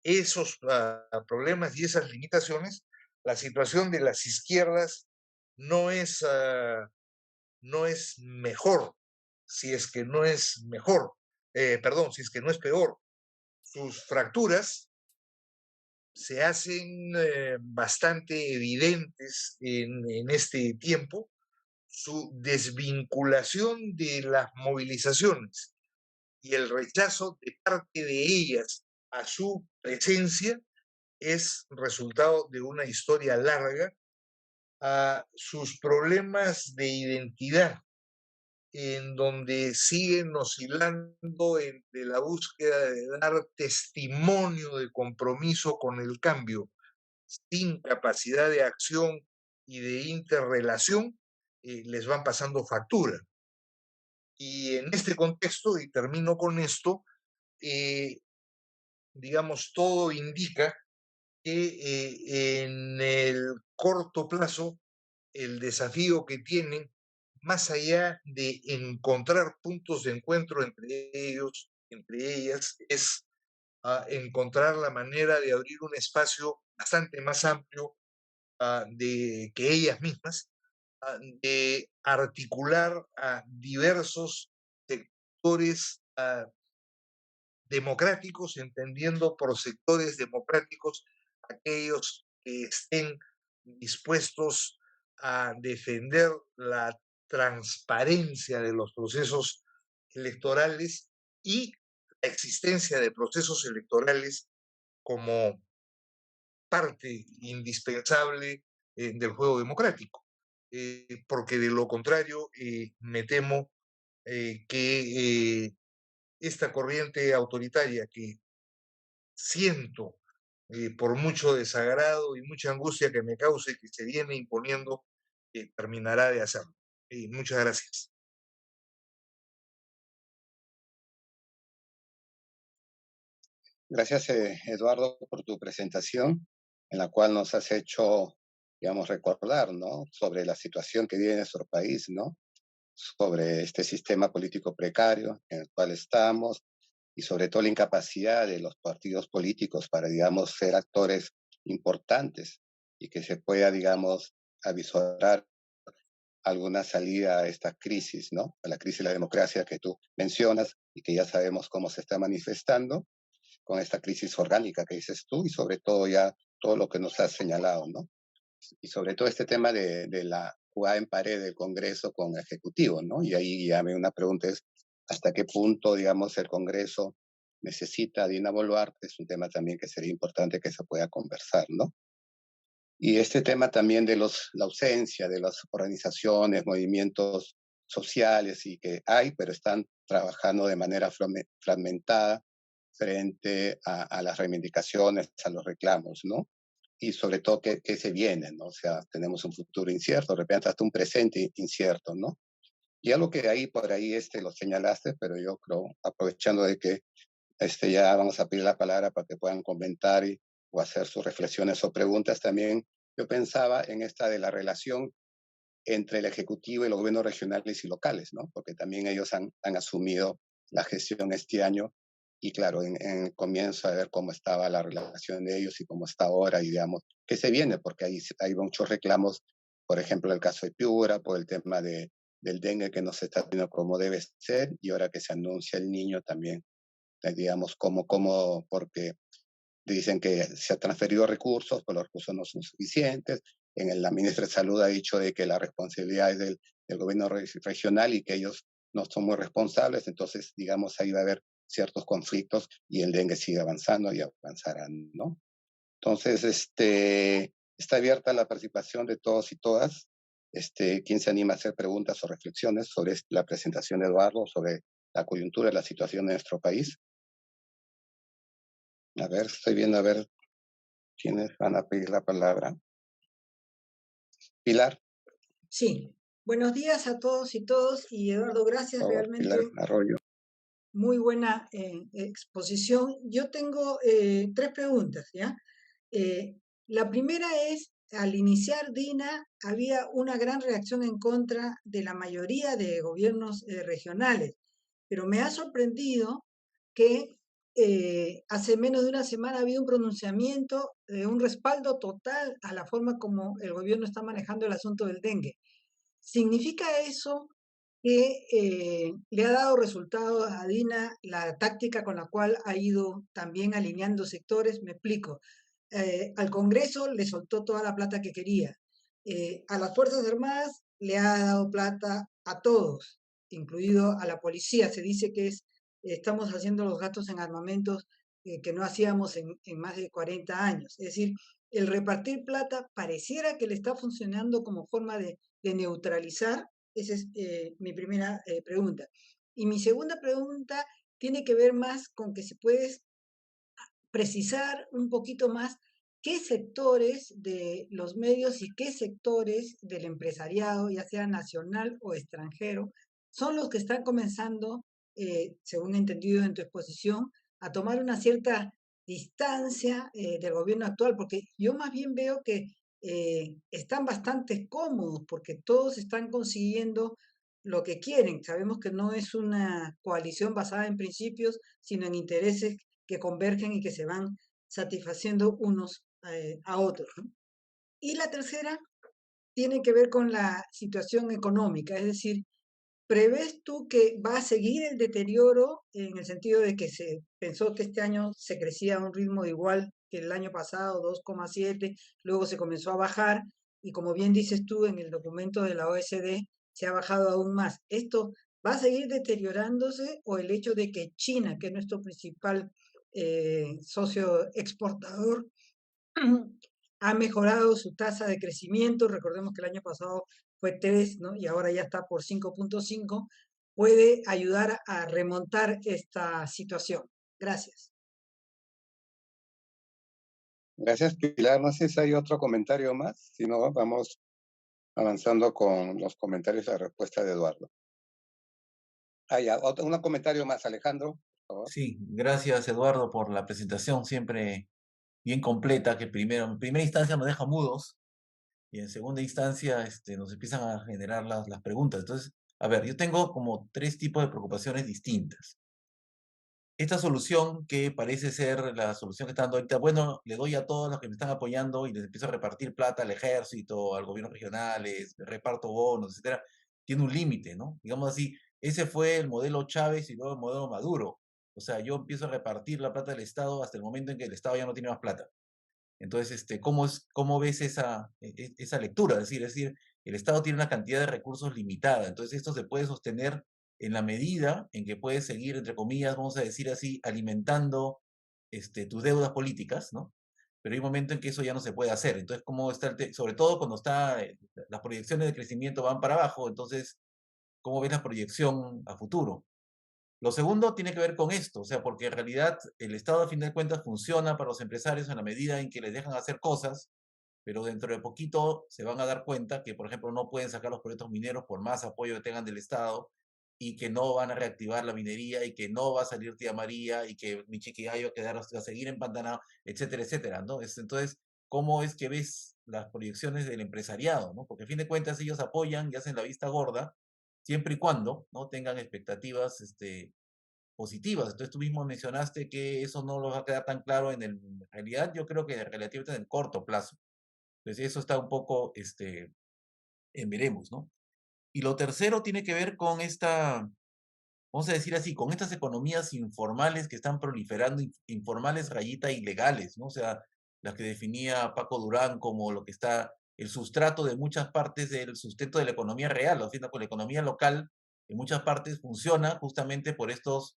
B: esos problemas y esas limitaciones, la situación de las izquierdas no es, no es mejor, si es que no es mejor, perdón, si es que no es peor. Sus fracturas se hacen bastante evidentes en este tiempo, su desvinculación de las movilizaciones y el rechazo de parte de ellas a su presencia es resultado de una historia larga, a sus problemas de identidad, en donde siguen oscilando entre la búsqueda de dar testimonio de compromiso con el cambio, sin capacidad de acción y de interrelación, les van pasando factura. Y en este contexto, y termino con esto, digamos, todo indica que en el corto plazo el desafío que tienen, más allá de encontrar puntos de encuentro entre ellos, entre ellas, es encontrar la manera de abrir un espacio bastante más amplio de que ellas mismas, de articular a diversos sectores democráticos, entendiendo por sectores democráticos aquellos que estén dispuestos a defender la transparencia de los procesos electorales y la existencia de procesos electorales como parte indispensable del juego democrático. Porque de lo contrario, me temo que esta corriente autoritaria que siento por mucho desagrado y mucha angustia que me cause que se viene imponiendo, terminará de hacerlo. Muchas gracias.
A: Gracias, Eduardo, por tu presentación, en la cual nos has hecho, digamos, recordar, ¿no? Sobre la situación que vive nuestro país, ¿no? Sobre este sistema político precario en el cual estamos y sobre todo la incapacidad de los partidos políticos para, digamos, ser actores importantes y que se pueda, digamos, avisorar alguna salida a esta crisis, ¿no? A la crisis de la democracia que tú mencionas y que ya sabemos cómo se está manifestando con esta crisis orgánica que dices tú y sobre todo ya todo lo que nos has señalado, ¿no? Y sobre todo este tema de la jugada en pared del Congreso con el Ejecutivo, ¿no? Y ahí ya me una pregunta es, ¿hasta qué punto, digamos, el Congreso necesita a Dina Boluarte? Es un tema también que sería importante que se pueda conversar, ¿no? Y este tema también de la ausencia de las organizaciones, movimientos sociales y que hay, pero están trabajando de manera fragmentada frente a las reivindicaciones, a los reclamos, ¿no? y sobre todo qué se viene, ¿no? O sea, tenemos un futuro incierto, de repente hasta un presente incierto, ¿no? Y algo que ahí por ahí lo señalaste, pero yo creo, aprovechando de que ya vamos a pedir la palabra para que puedan comentar o hacer sus reflexiones o preguntas también, yo pensaba en esta de la relación entre el Ejecutivo y los gobiernos regionales y locales, ¿no? Porque también ellos han asumido la gestión este año y claro, en el comienzo a ver cómo estaba la relación de ellos y cómo está ahora y digamos, qué se viene, porque hay muchos reclamos, por ejemplo, el caso de Piura, por el tema del dengue que no se está haciendo como debe ser y ahora que se anuncia el niño también, digamos, porque dicen que se han transferido recursos, pero los recursos no son suficientes. La ministra de Salud ha dicho de que la responsabilidad es del gobierno regional y que ellos no son muy responsables, entonces, digamos, ahí va a haber ciertos conflictos y el dengue sigue avanzando y avanzará, ¿no? Entonces, está abierta la participación de todos y todas. ¿Quién se anima a hacer preguntas o reflexiones sobre la presentación de Eduardo, sobre la coyuntura de la situación de nuestro país? A ver, estoy viendo a ver quiénes van a pedir la palabra. Pilar.
C: Sí, buenos días a todos y todos. Y Eduardo, gracias, realmente
A: Pilar Arroyo.
C: muy buena exposición. Yo tengo 3 preguntas, ¿ya? La primera es, al iniciar Dina, había una gran reacción en contra de la mayoría de gobiernos regionales, pero me ha sorprendido que hace menos de una semana ha habido un pronunciamiento, un respaldo total a la forma como el gobierno está manejando el asunto del dengue. ¿Significa eso que le ha dado resultado a Dina la táctica con la cual ha ido también alineando sectores? Me explico. Al Congreso le soltó toda la plata que quería. A las Fuerzas Armadas le ha dado plata a todos, incluido a la policía. Se dice que estamos haciendo los gastos en armamentos que no hacíamos en más de 40 años. Es decir, el repartir plata pareciera que le está funcionando como forma de neutralizar. Esa es mi primera pregunta. Y mi segunda pregunta tiene que ver más con que se puede precisar un poquito más qué sectores de los medios y qué sectores del empresariado, ya sea nacional o extranjero, son los que están comenzando, según he entendido en tu exposición, a tomar una cierta distancia del gobierno actual, porque yo más bien veo que están bastante cómodos porque todos están consiguiendo lo que quieren. Sabemos que no es una coalición basada en principios, sino en intereses que convergen y que se van satisfaciendo unos a otros, ¿no? Y la tercera tiene que ver con la situación económica, es decir, ¿prevés tú que va a seguir el deterioro en el sentido de que se pensó que este año se crecía a un ritmo igual que el año pasado, 2,7, luego se comenzó a bajar y como bien dices tú en el documento de la OSD se ha bajado aún más? ¿Esto va a seguir deteriorándose o el hecho de que China, que es nuestro principal socio exportador, ha mejorado su tasa de crecimiento? Recordemos que el año pasado fue 3, ¿no? Y ahora ya está por 5,5, puede ayudar a remontar esta situación. Gracias.
A: Gracias, Pilar. No sé si hay otro comentario más. Si no, vamos avanzando con los comentarios y la respuesta de Eduardo. Ya, un comentario más, Alejandro, por favor.
D: Sí, gracias Eduardo por la presentación siempre bien completa, que primero, en primera instancia nos deja mudos y en segunda instancia nos empiezan a generar las preguntas. Entonces, a ver, yo tengo como 3 tipos de preocupaciones distintas. Esta solución que parece ser la solución que está dando ahorita, bueno, le doy a todos los que me están apoyando y les empiezo a repartir plata al ejército, al gobierno regionales, reparto bonos, etcétera, tiene un límite, ¿no? Digamos así, ese fue el modelo Chávez y luego el modelo Maduro. O sea, yo empiezo a repartir la plata del Estado hasta el momento en que el Estado ya no tiene más plata. Entonces, ¿cómo ves esa lectura? Es decir, el Estado tiene una cantidad de recursos limitada, entonces esto se puede sostener en la medida en que puedes seguir, entre comillas, vamos a decir así, alimentando tus deudas políticas, ¿no? Pero hay un momento en que eso ya no se puede hacer. Entonces, ¿cómo está sobre todo cuando las proyecciones de crecimiento van para abajo, entonces, ¿cómo ves la proyección a futuro? Lo segundo tiene que ver con esto, o sea, porque en realidad el Estado a fin de cuentas funciona para los empresarios en la medida en que les dejan hacer cosas, pero dentro de poquito se van a dar cuenta que, por ejemplo, no pueden sacar los proyectos mineros por más apoyo que tengan del Estado y que no van a reactivar la minería y que no va a salir Tía María y que Michiquillay va a seguir empantanado, etcétera, etcétera, ¿no? Entonces, ¿cómo es que ves las proyecciones del empresariado, ¿no? Porque a fin de cuentas ellos apoyan y hacen la vista gorda siempre y cuando no tengan expectativas positivas. Entonces tú mismo mencionaste que eso no lo va a quedar tan claro en realidad, yo creo que relativamente en el corto plazo. Entonces eso está un poco en veremos, ¿no? Y lo tercero tiene que ver con esta, vamos a decir así, con estas economías informales que están proliferando, informales rayita ilegales, ¿no? O sea, las que definía Paco Durán como lo que está el sustrato de muchas partes del sustento de la economía real, o sea, con la economía local, en muchas partes funciona justamente por estos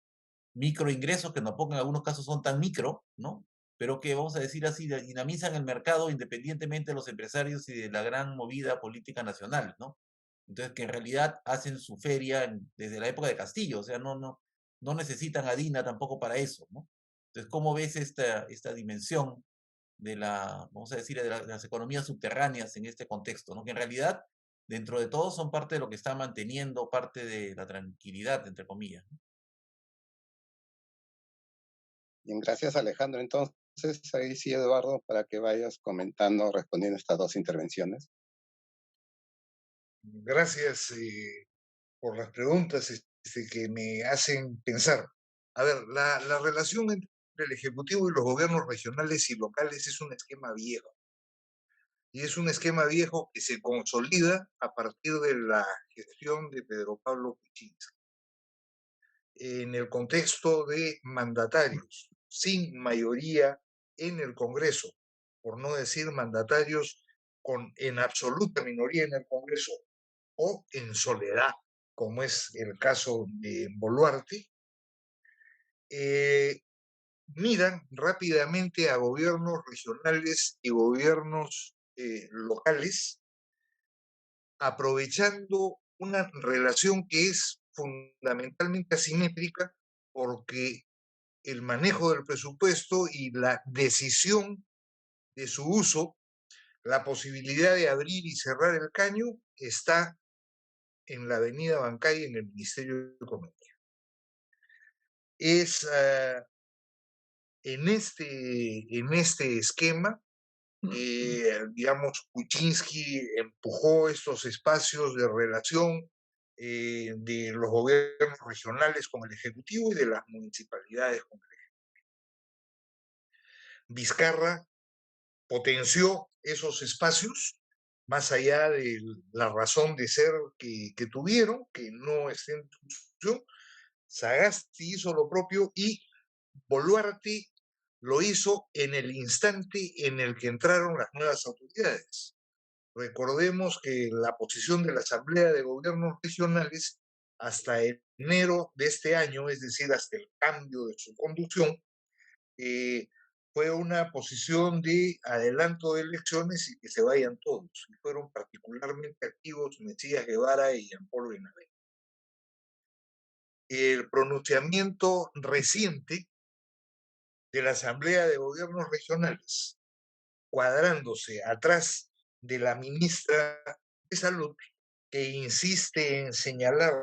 D: microingresos que tampoco en algunos casos son tan micro, ¿no? Pero que, vamos a decir así, dinamizan el mercado independientemente de los empresarios y de la gran movida política nacional, ¿no? Entonces, que en realidad hacen su feria desde la época de Castillo, o sea, no necesitan a Dina tampoco para eso, ¿no? Entonces, ¿cómo ves esta dimensión de vamos a decir, de las economías subterráneas en este contexto, ¿no? Que en realidad, dentro de todo, son parte de lo que está manteniendo parte de la tranquilidad, entre comillas, ¿no?
A: Bien, gracias Alejandro. Entonces, ahí sí, Eduardo, para que vayas comentando, respondiendo estas dos intervenciones.
B: Gracias por las preguntas que me hacen pensar. A ver, la relación entre el Ejecutivo y los gobiernos regionales y locales es un esquema viejo. Y es un esquema viejo que se consolida a partir de la gestión de Pedro Pablo Kuczynski. En el contexto de mandatarios sin mayoría en el Congreso, por no decir mandatarios en absoluta minoría en el Congreso o en soledad, como es el caso de Boluarte, miran rápidamente a gobiernos regionales y gobiernos locales, aprovechando una relación que es fundamentalmente asimétrica porque el manejo del presupuesto y la decisión de su uso, la posibilidad de abrir y cerrar el caño está en la avenida Bancay en el Ministerio de Economía. Es en este esquema, digamos, Kuczynski empujó estos espacios de relación de los gobiernos regionales con el Ejecutivo y de las municipalidades con el Ejecutivo. Vizcarra potenció esos espacios más allá de la razón de ser que tuvieron, que no está en discusión. Sagasti hizo lo propio y Boluarte lo hizo en el instante en el que entraron las nuevas autoridades. Recordemos que la posición de la Asamblea de Gobiernos Regionales hasta enero de este año, es decir, hasta el cambio de su conducción, fue una posición de adelanto de elecciones y que se vayan todos. Y fueron particularmente activos Mesías Guevara y Jean-Paul Bernabé. El pronunciamiento reciente de la Asamblea de Gobiernos Regionales, cuadrándose atrás de la ministra de Salud, que insiste en señalar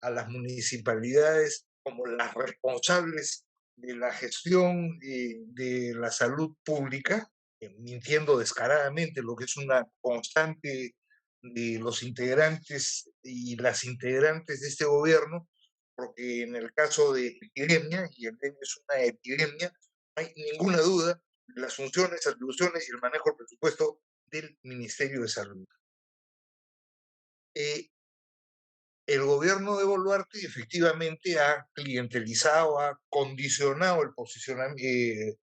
B: a las municipalidades como las responsables de la gestión de la salud pública, mintiendo descaradamente, lo que es una constante de los integrantes y las integrantes de este gobierno, porque en el caso de epidemia, y el dengue es una epidemia, no hay ninguna duda de las funciones, atribuciones y el manejo del presupuesto del Ministerio de Salud. El gobierno de Boluarte efectivamente ha clientelizado, ha condicionado el posicionamiento,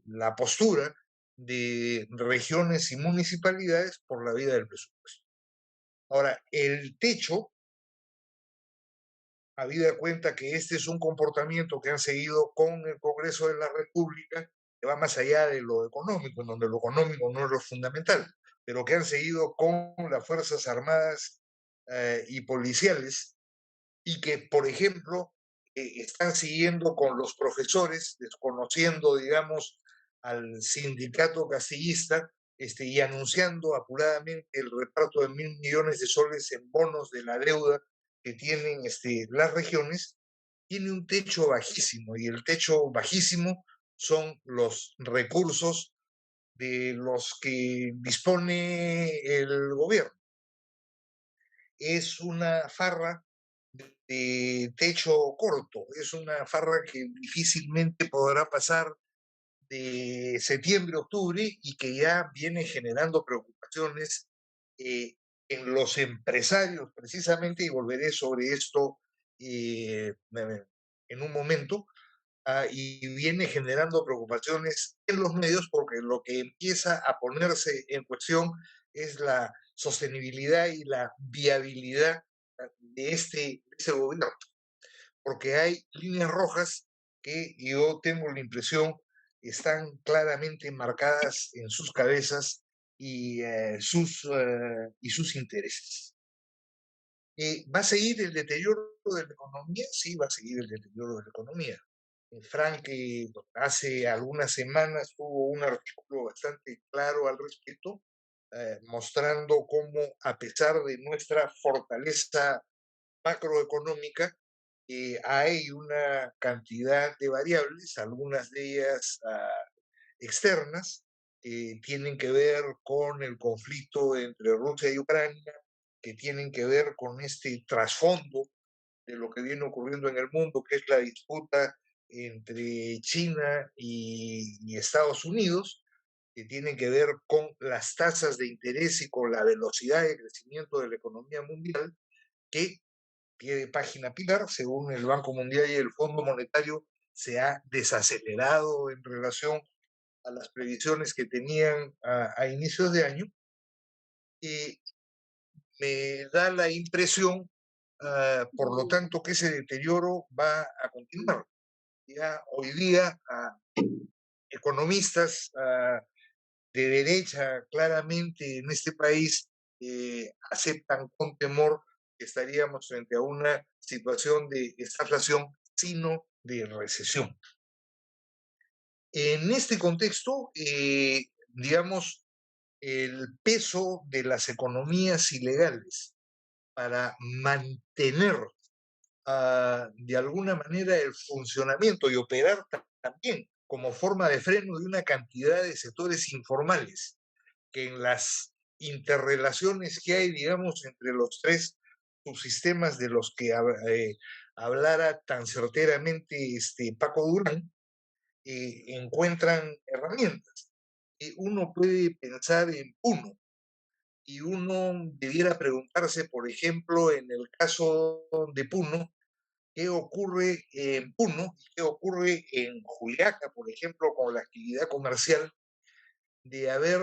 B: la postura de regiones y municipalidades por la vía del presupuesto. Ahora, el techo, habida cuenta que este es un comportamiento que han seguido con el Congreso de la República, que va más allá de lo económico, en donde lo económico no es lo fundamental, pero que han seguido con las Fuerzas Armadas y policiales, y que, por ejemplo, están siguiendo con los profesores, desconociendo, digamos, al sindicato castillista, y anunciando apuradamente el reparto de 1.000 millones de soles en bonos de la deuda que tienen las regiones, tiene un techo bajísimo, y el techo bajísimo son los recursos de los que dispone el gobierno. Es una farra de techo corto, es una farra que difícilmente podrá pasar de septiembre a octubre y que ya viene generando preocupaciones en los empresarios precisamente, y volveré sobre esto en un momento. Y viene generando preocupaciones en los medios, porque lo que empieza a ponerse en cuestión es la sostenibilidad y la viabilidad de este gobierno, porque hay líneas rojas que yo tengo la impresión están claramente marcadas en sus cabezas y sus intereses. ¿Va a seguir el deterioro de la economía? Sí, va a seguir el deterioro de la economía. Frank hace algunas semanas tuvo un artículo bastante claro al respecto, mostrando cómo, a pesar de nuestra fortaleza macroeconómica, hay una cantidad de variables, algunas de ellas externas, que tienen que ver con el conflicto entre Rusia y Ucrania, que tienen que ver con este trasfondo de lo que viene ocurriendo en el mundo, que es la disputa entre China y Estados Unidos, que tienen que ver con las tasas de interés y con la velocidad de crecimiento de la economía mundial, que, pie de página Pilar, según el Banco Mundial y el Fondo Monetario, se ha desacelerado en relación a las previsiones que tenían a inicios de año. Y me da la impresión, por lo tanto, que ese deterioro va a continuar. Ya hoy día, economistas de derecha claramente en este país aceptan con temor que estaríamos frente a una situación de estagflación, sino de recesión. En este contexto, digamos, el peso de las economías ilegales para mantener de alguna manera el funcionamiento y operar también como forma de freno de una cantidad de sectores informales, que en las interrelaciones que hay, digamos, entre los tres subsistemas de los que hablara tan certeramente Paco Durán, encuentran herramientas. Uno puede pensar en Puno, y uno debiera preguntarse, por ejemplo, en el caso de Puno, qué ocurre en Puno y qué ocurre en Juliaca, por ejemplo, con la actividad comercial, de haber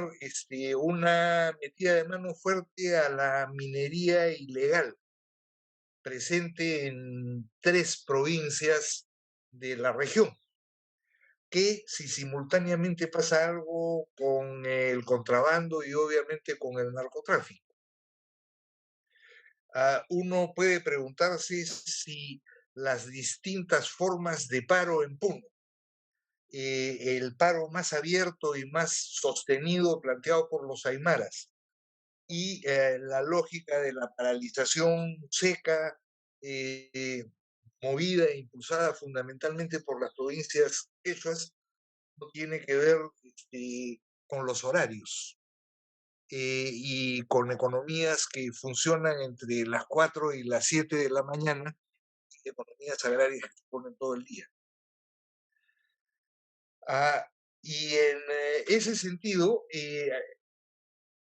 B: una metida de mano fuerte a la minería ilegal presente en 3 provincias de la región, que si simultáneamente pasa algo con el contrabando y obviamente con el narcotráfico. Uno puede preguntarse si las distintas formas de paro en Puno, el paro más abierto y más sostenido planteado por los aymaras, y la lógica de la paralización seca, movida e impulsada fundamentalmente por las provincias quechuas, no tiene que ver con los horarios y con economías que funcionan entre las 4 y las 7 de la mañana, economías agrarias que se ponen todo el día. Y en ese sentido,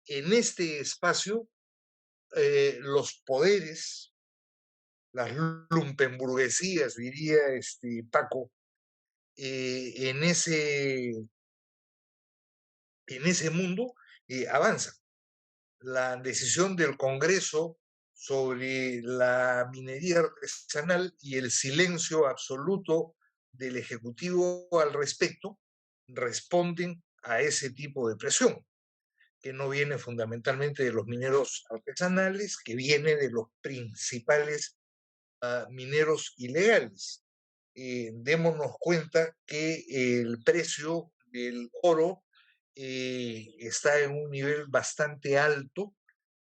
B: en este espacio, los poderes, las lumpenburguesías, diría Paco, en ese mundo avanzan. La decisión del Congreso sobre la minería artesanal y el silencio absoluto del Ejecutivo al respecto responden a ese tipo de presión, que no viene fundamentalmente de los mineros artesanales, que viene de los principales mineros ilegales. démonos cuenta que el precio del oro está en un nivel bastante alto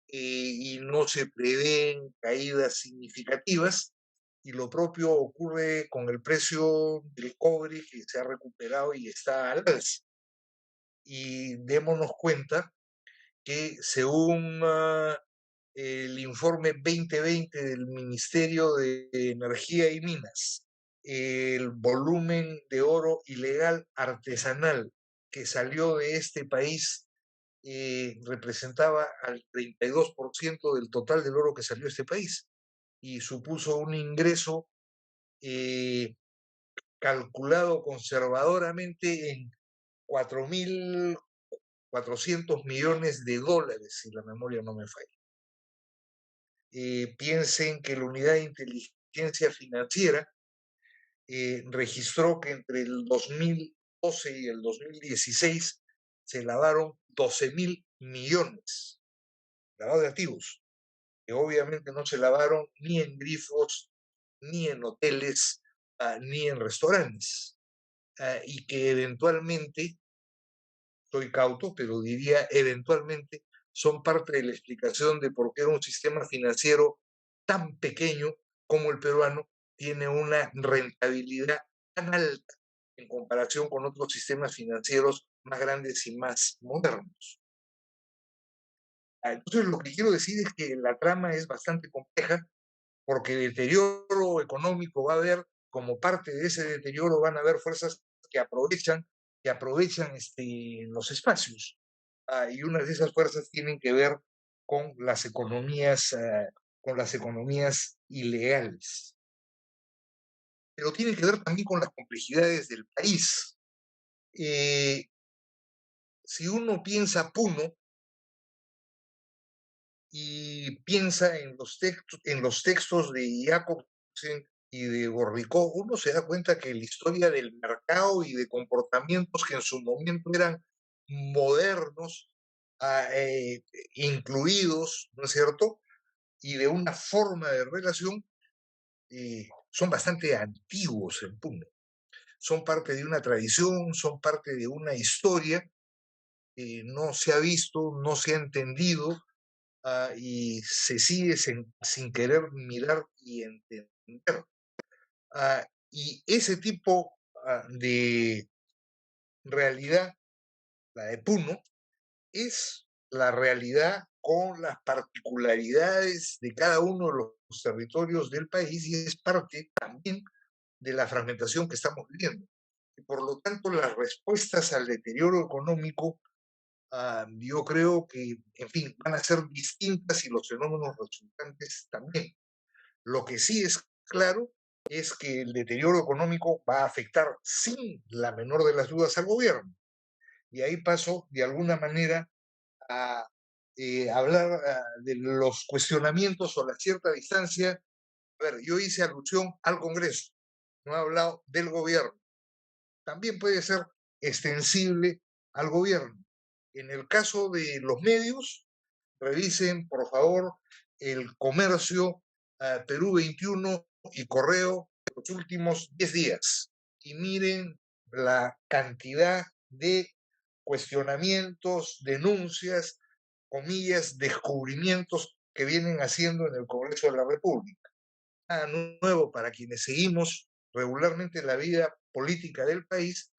B: y no se prevén caídas significativas. Y lo propio ocurre con el precio del cobre, que se ha recuperado y está al alza. Y démonos cuenta que según el informe 2020 del Ministerio de Energía y Minas, el volumen de oro ilegal artesanal que salió de este país representaba al 32% del total del oro que salió de este país y supuso un ingreso calculado conservadoramente en 4.400 millones de dólares, si la memoria no me falla. Piensen que la Unidad de Inteligencia Financiera registró que entre el 2012 y el 2016 se lavaron 12.000 millones lavado de activos, que obviamente no se lavaron ni en grifos, ni en hoteles, ni en restaurantes, y que eventualmente, soy cauto, pero diría eventualmente, son parte de la explicación de por qué un sistema financiero tan pequeño como el peruano tiene una rentabilidad tan alta en comparación con otros sistemas financieros más grandes y más modernos. Entonces, lo que quiero decir es que la trama es bastante compleja porque deterioro económico va a haber, como parte de ese deterioro van a haber fuerzas que aprovechan los espacios. Y unas de esas fuerzas tienen que ver con las economías ilegales. Pero tiene que ver también con las complejidades del país. Si uno piensa Puno y piensa en los textos de Jacobsen y de Borricó, uno se da cuenta que la historia del mercado y de comportamientos que en su momento eran modernos, incluidos, ¿no es cierto? Y de una forma de relación, son bastante antiguos en Puno. Son parte de una tradición, son parte de una historia que no se ha visto, no se ha entendido, y se sigue sin querer mirar y entender. Y ese tipo de realidad, la de Puno, es la realidad con las particularidades de cada uno de los territorios del país y es parte también de la fragmentación que estamos viviendo. Y por lo tanto, las respuestas al deterioro económico, yo creo que, en fin, van a ser distintas y los fenómenos resultantes también. Lo que sí es claro es que el deterioro económico va a afectar sin la menor de las dudas al gobierno. Y ahí paso, de alguna manera, a hablar de los cuestionamientos o la cierta distancia. A ver, yo hice alusión al Congreso, no he hablado del gobierno. También puede ser extensible al gobierno. En el caso de los medios, revisen, por favor, El Comercio, Perú 21 y Correo de los últimos 10 días y miren la cantidad de cuestionamientos, denuncias, comillas, descubrimientos que vienen haciendo en el Congreso de la República. Nada nuevo para quienes seguimos regularmente la vida política del país,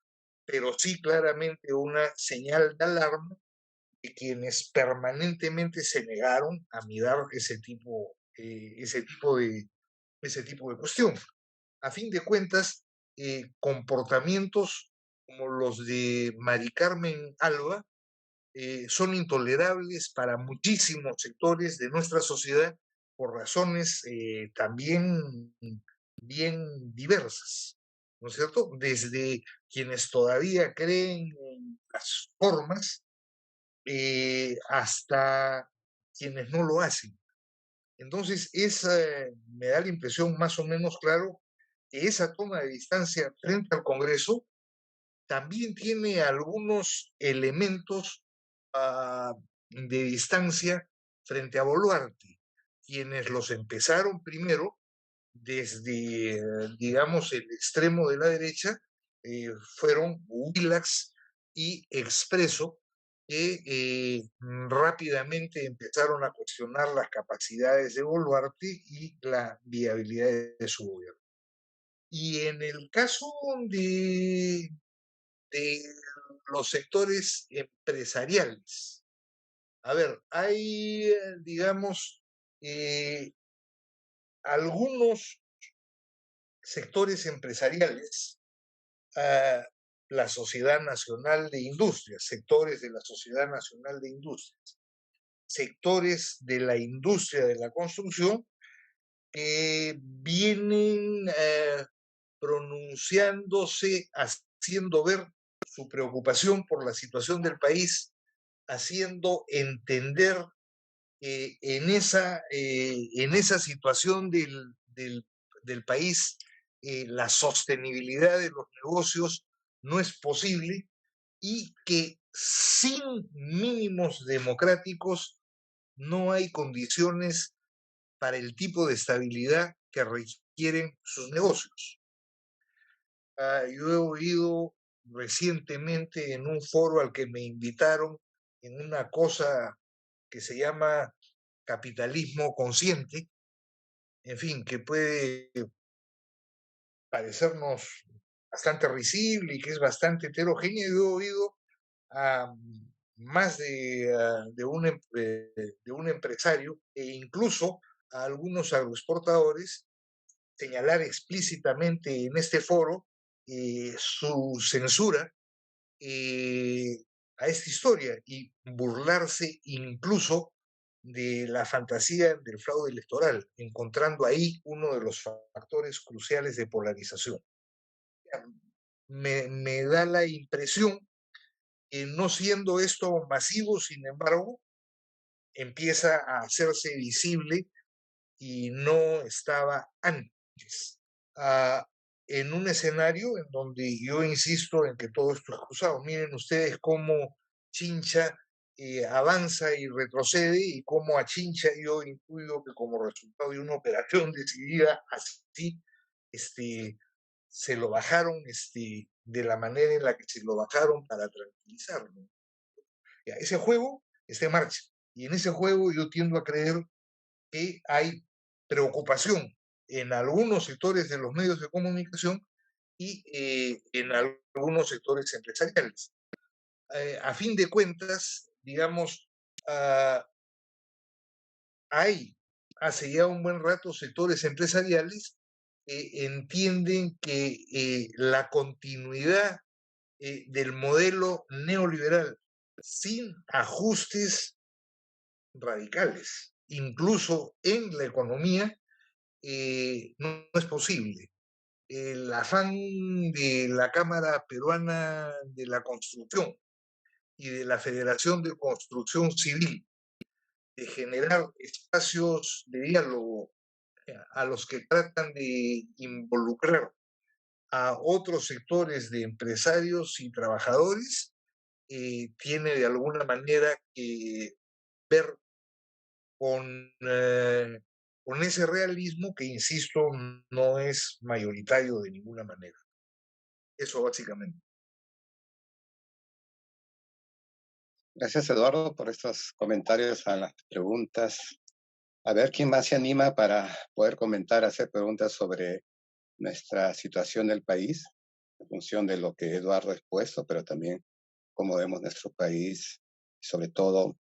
B: pero sí claramente una señal de alarma de quienes permanentemente se negaron a mirar ese tipo de cuestión. A fin de cuentas, comportamientos como los de Mari Carmen Alba son intolerables para muchísimos sectores de nuestra sociedad por razones también bien diversas, ¿no es cierto? Desde quienes todavía creen en las formas hasta quienes no lo hacen. Entonces, me da la impresión más o menos claro que esa toma de distancia frente al Congreso también tiene algunos elementos de distancia frente a Boluarte, quienes los empezaron primero desde, digamos, el extremo de la derecha, fueron Willax y Expreso, que rápidamente empezaron a cuestionar las capacidades de Boluarte y la viabilidad de su gobierno. Y en el caso de los sectores empresariales, a ver, hay, digamos, algunos sectores empresariales, la Sociedad Nacional de Industrias, sectores de la Sociedad Nacional de Industrias, sectores de la industria de la construcción que vienen pronunciándose, haciendo ver su preocupación por la situación del país, haciendo entender en esa situación del país la sostenibilidad de los negocios no es posible y que sin mínimos democráticos no hay condiciones para el tipo de estabilidad que requieren sus negocios. Yo he oído recientemente en un foro al que me invitaron en una cosa que se llama capitalismo consciente, en fin, que puede parecernos bastante risible y que es bastante heterogéneo. Yo he oído a más de un empresario e incluso a algunos agroexportadores señalar explícitamente en este foro su censura a esta historia y burlarse incluso de la fantasía del fraude electoral, encontrando ahí uno de los factores cruciales de polarización. Me da la impresión que no siendo esto masivo, sin embargo, empieza a hacerse visible y no estaba antes. En un escenario en donde yo insisto en que todo esto es cruzado. Miren ustedes cómo Chincha avanza y retrocede y cómo a Chincha yo intuyo que como resultado de una operación decidida así, se lo bajaron de la manera en la que se lo bajaron para tranquilizarlo. Ya, ese juego está en marcha y en ese juego yo tiendo a creer que hay preocupación en algunos sectores de los medios de comunicación y en algunos sectores empresariales. A fin de cuentas, digamos, hay hace ya un buen rato sectores empresariales que entienden que la continuidad del modelo neoliberal sin ajustes radicales, incluso en la economía, no es posible. El afán de la Cámara Peruana de la Construcción y de la Federación de Construcción Civil de generar espacios de diálogo a los que tratan de involucrar a otros sectores de empresarios y trabajadores, tiene de alguna manera que ver con ese realismo que, insisto, no es mayoritario de ninguna manera. Eso básicamente.
A: Gracias, Eduardo, por estos comentarios a las preguntas. A ver, ¿quién más se anima para poder comentar, hacer preguntas sobre nuestra situación del país, en función de lo que Eduardo ha expuesto, pero también cómo vemos nuestro país, sobre todo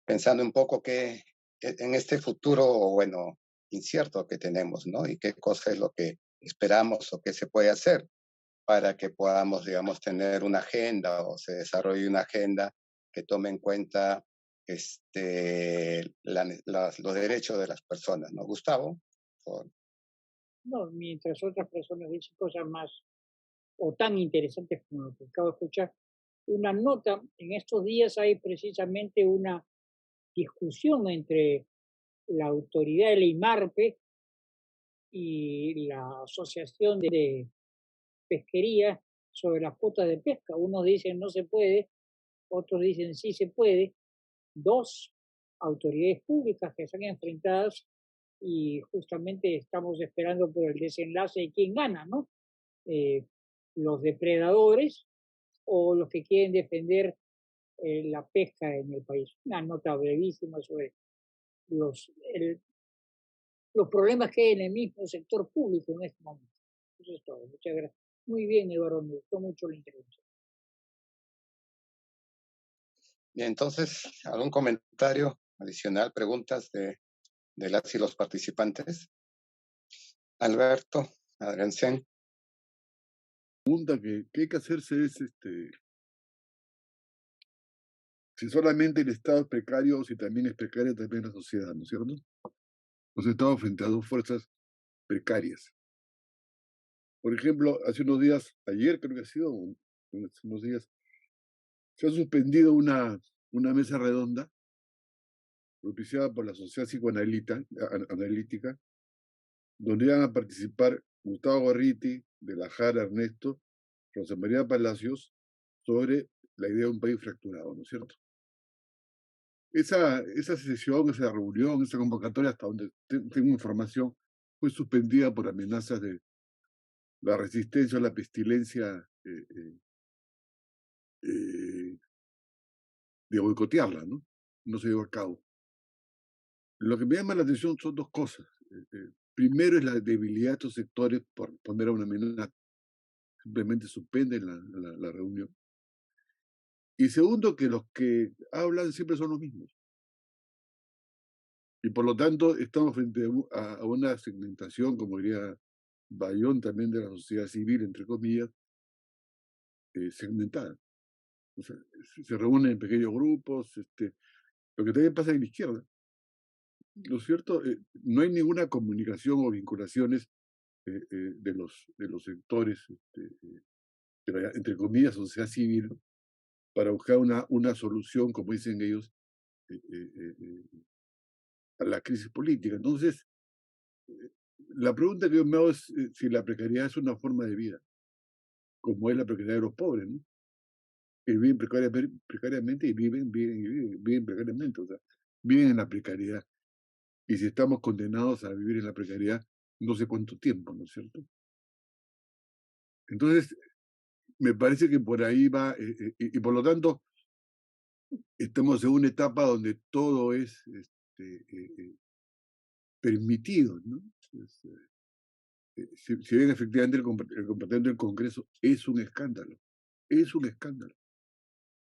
A: pensando un poco que en este futuro, bueno, incierto que tenemos, ¿no? Y qué cosa es lo que esperamos o qué se puede hacer para que podamos, digamos, tener una agenda o se desarrolle una agenda que tome en cuenta los derechos de las personas, ¿no? Gustavo.
E: No, mientras otras personas dicen cosas más o tan interesantes como lo que acabo de escuchar. Una nota, en estos días hay precisamente una discusión entre la autoridad de la IMARPE y la Asociación de Pesquería sobre las cuotas de pesca. Unos dicen no se puede, otros dicen sí se puede. Dos autoridades públicas que están enfrentadas y justamente estamos esperando por el desenlace de quién gana, ¿no? Los depredadores o los que quieren defender la pesca en el país. Una nota brevísima sobre los, el- los problemas que hay en el mismo sector público en este momento. Eso es todo. Muchas gracias. Muy bien, Eduardo, me gustó mucho la intervención.
A: Y entonces, ¿algún comentario adicional, preguntas de las y los participantes? Alberto, Adrián.
F: Pregunta que hay que hacerse es si solamente el Estado es precario o si también es precaria también la sociedad, ¿no es cierto? Nos estamos frente a dos fuerzas precarias. Por ejemplo, hace unos días, ayer creo que ha sido, hace unos días, se ha suspendido una mesa redonda propiciada por la Sociedad Psicoanalítica, donde iban a participar Gustavo Gorriti, De la Jara Ernesto, Rosa María Palacios, sobre la idea de un país fracturado, ¿no es cierto? Esa sesión, esa reunión, esa convocatoria, hasta donde tengo información, fue suspendida por amenazas de la resistencia a la pestilencia de boicotearla, ¿no? No se llevó a cabo. Lo que me llama la atención son dos cosas. Primero es la debilidad de estos sectores por poner a una amenaza. Simplemente suspenden la reunión. Y segundo, que los que hablan siempre son los mismos. Y por lo tanto, estamos frente a una segmentación, como diría Bayón, también de la sociedad civil, entre comillas, segmentada. O sea, se reúnen en pequeños grupos, lo que también pasa en la izquierda. Lo cierto, no hay ninguna comunicación o vinculaciones de los sectores, entre comillas, sociedad civil, para buscar una solución, como dicen ellos, a la crisis política. Entonces, la pregunta que yo me hago es si la precariedad es una forma de vida, como es la precariedad de los pobres, ¿no? Que viven precariamente y viven precariamente, o sea, viven en la precariedad. Y si estamos condenados a vivir en la precariedad, no sé cuánto tiempo, ¿no es cierto? Entonces, me parece que por ahí va, y por lo tanto, estamos en una etapa donde todo es permitido, ¿no? Si bien efectivamente el comportamiento del Congreso es un escándalo, es un escándalo.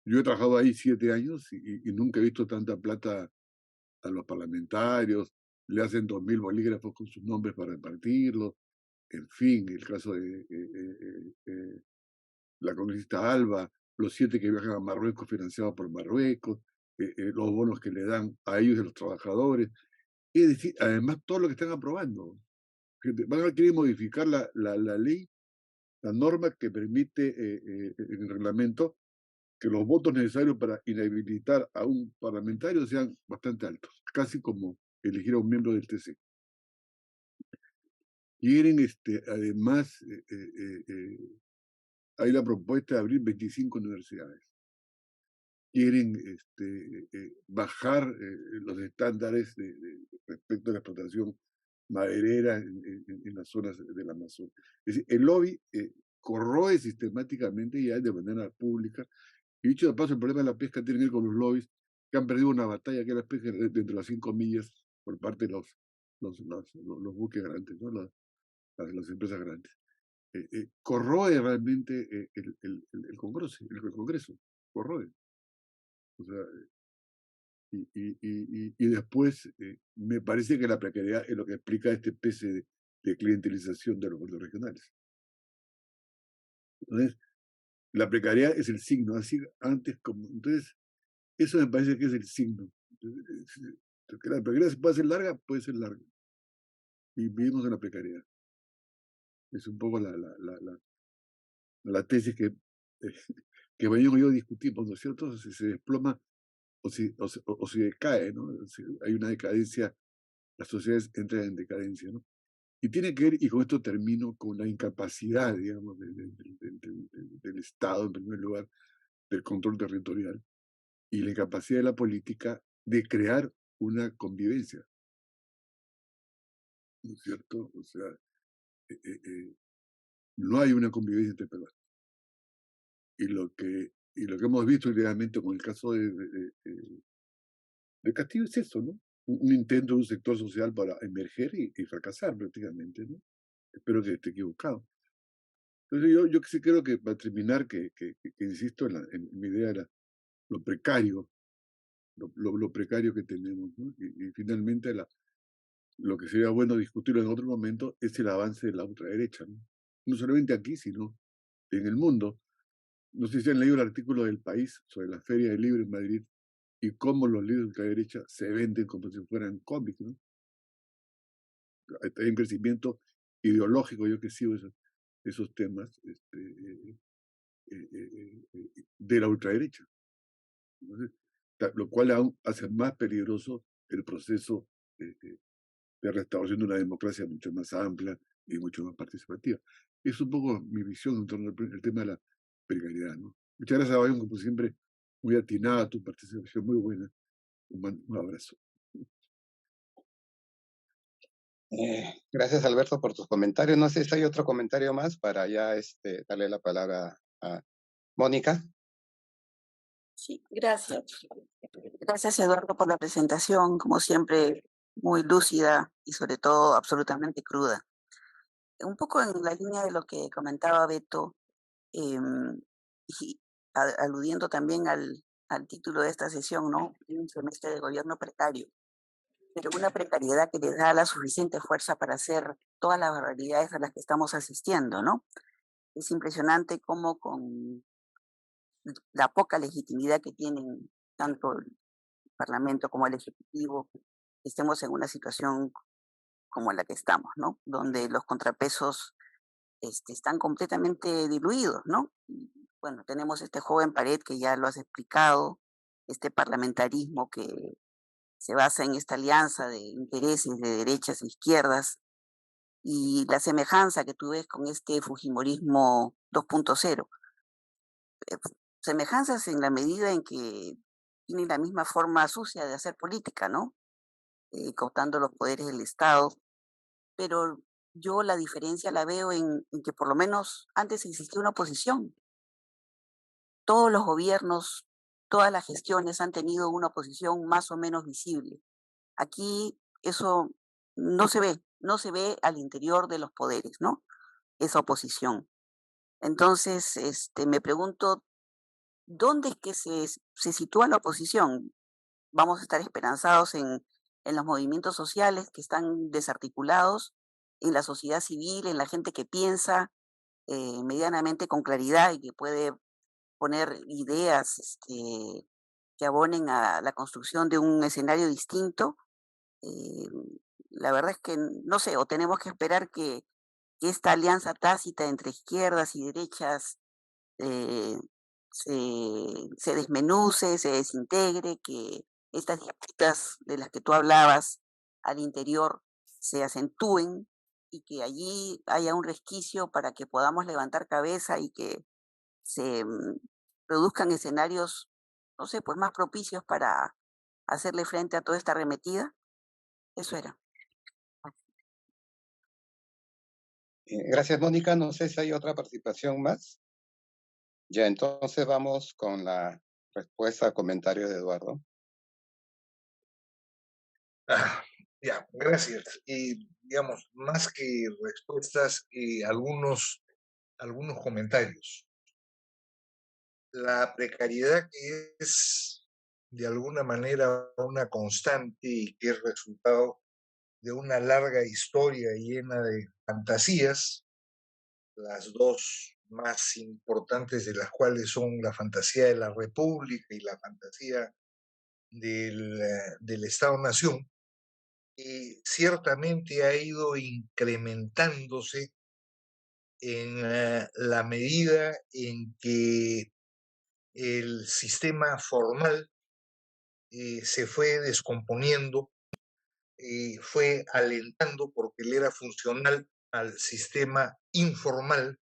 F: Yo he trabajado ahí 7 años y nunca he visto tanta plata a los parlamentarios, le hacen 2000 bolígrafos con sus nombres para repartirlos, en fin, el caso de la congresista Alba, los 7 que viajan a Marruecos financiados por Marruecos, los bonos que le dan a ellos y a los trabajadores, es decir, además todo lo que están aprobando. Van a querer modificar la ley, la norma que permite en el reglamento que los votos necesarios para inhabilitar a un parlamentario sean bastante altos, casi como elegir a un miembro del TC. Quieren, además, hay la propuesta de abrir 25 universidades. Quieren bajar los estándares respecto a la explotación maderera en las zonas del Amazonas. Es decir, el lobby corroe sistemáticamente y hay de manera pública. Y dicho de paso, el problema de la pesca tiene que ver con los lobbies que han perdido una batalla que es la pesca dentro de las 5 millas por parte de los buques grandes, ¿no? Las empresas grandes. Corroe realmente el Congreso, corroe. O sea, y después me parece que la precariedad es lo que explica este especie de clientelización de los gobiernos regionales. Entonces, la precariedad es el signo, así antes como... Entonces, eso me parece que es el signo. Que la precariedad se puede hacer larga, puede ser larga. Y vivimos en la precariedad. Es un poco la tesis que Bayón y yo discutimos, ¿no es cierto? Si se desploma o si decae, ¿no? Si hay una decadencia, las sociedades entran en decadencia, ¿no? Y tiene que ver, y con esto termino, con la incapacidad, digamos, del Estado, en primer lugar, del control territorial, y la incapacidad de la política de crear una convivencia. ¿no es cierto? O sea, no hay una convivencia entre peruanos. Y lo que hemos visto últimamente con el caso de Castillo es eso, ¿no? Un intento de un sector social para emerger y fracasar prácticamente, ¿no? Espero que esté equivocado. Entonces yo sí creo que para terminar, que insisto en mi idea era lo precario, lo precario que tenemos, ¿no? Y finalmente lo que sería bueno discutirlo en otro momento es el avance de la ultraderecha, ¿no? No solamente aquí, sino en el mundo. No sé si han leído el artículo del País sobre la Feria del Libro en Madrid y cómo los libros de ultraderecha se venden como si fueran cómics, ¿no? Hay un crecimiento ideológico, yo que sigo esos temas de la ultraderecha. Entonces, lo cual aún hace más peligroso el proceso de restauración de una democracia mucho más amplia y mucho más participativa. Es un poco mi visión en torno al tema de la precariedad, ¿no? Muchas gracias, Bayón, como siempre, muy atinada, tu participación muy buena. Un abrazo.
A: Gracias, Alberto, por tus comentarios. No sé si hay otro comentario más para ya darle la palabra a Mónica.
G: Sí, gracias. Gracias, Eduardo, por la presentación, como siempre, muy lúcida y sobre todo absolutamente cruda. Un poco en la línea de lo que comentaba Beto, y aludiendo también al título de esta sesión, ¿no? Un semestre de gobierno precario, pero una precariedad que le da la suficiente fuerza para hacer todas las barbaridades a las que estamos asistiendo, ¿no? Es impresionante cómo con la poca legitimidad que tienen tanto el Parlamento como el Ejecutivo, estemos en una situación como la que estamos, ¿no? Donde los contrapesos están completamente diluidos, ¿no? Y, bueno, tenemos este joven Pared que ya lo has explicado, este parlamentarismo que se basa en esta alianza de intereses de derechas e izquierdas y la semejanza que tú ves con este Fujimorismo 2.0. Semejanzas en la medida en que tienen la misma forma sucia de hacer política, ¿no? Cooptando los poderes del Estado, pero yo la diferencia la veo en que por lo menos antes existía una oposición. Todos los gobiernos, todas las gestiones han tenido una oposición más o menos visible. Aquí eso no se ve al interior de los poderes, ¿no? Esa oposición. Entonces, me pregunto, ¿dónde es que se sitúa la oposición? Vamos a estar esperanzados en los movimientos sociales que están desarticulados, en la sociedad civil, en la gente que piensa medianamente con claridad y que puede poner ideas que abonen a la construcción de un escenario distinto. Eh, la verdad es que no sé, o tenemos que esperar que esta alianza tácita entre izquierdas y derechas eh, se desmenuce, se desintegre, que estas disputas de las que tú hablabas al interior se acentúen y que allí haya un resquicio para que podamos levantar cabeza y que se produzcan escenarios, no sé, pues más propicios para hacerle frente a toda esta arremetida. Eso era.
A: Gracias, Mónica. No sé si hay otra participación más. Ya, entonces vamos con la respuesta a comentarios de Eduardo.
B: Ya, gracias. Digamos, más que respuestas, algunos comentarios. La precariedad que es de alguna manera una constante y que es resultado de una larga historia llena de fantasías, las dos más importantes de las cuales son la fantasía de la República y la fantasía del Estado-Nación, ciertamente ha ido incrementándose en la medida en que el sistema formal se fue descomponiendo, fue alentando porque él era funcional al sistema informal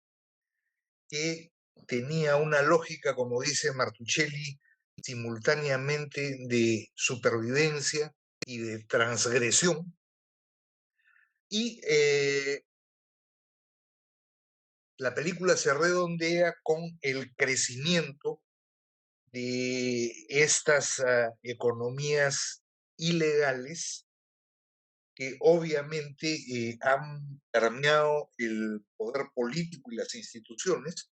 B: que tenía una lógica, como dice Martuchelli, simultáneamente de supervivencia y de transgresión, Y la película se redondea con el crecimiento de estas economías ilegales que obviamente han permeado el poder político y las instituciones,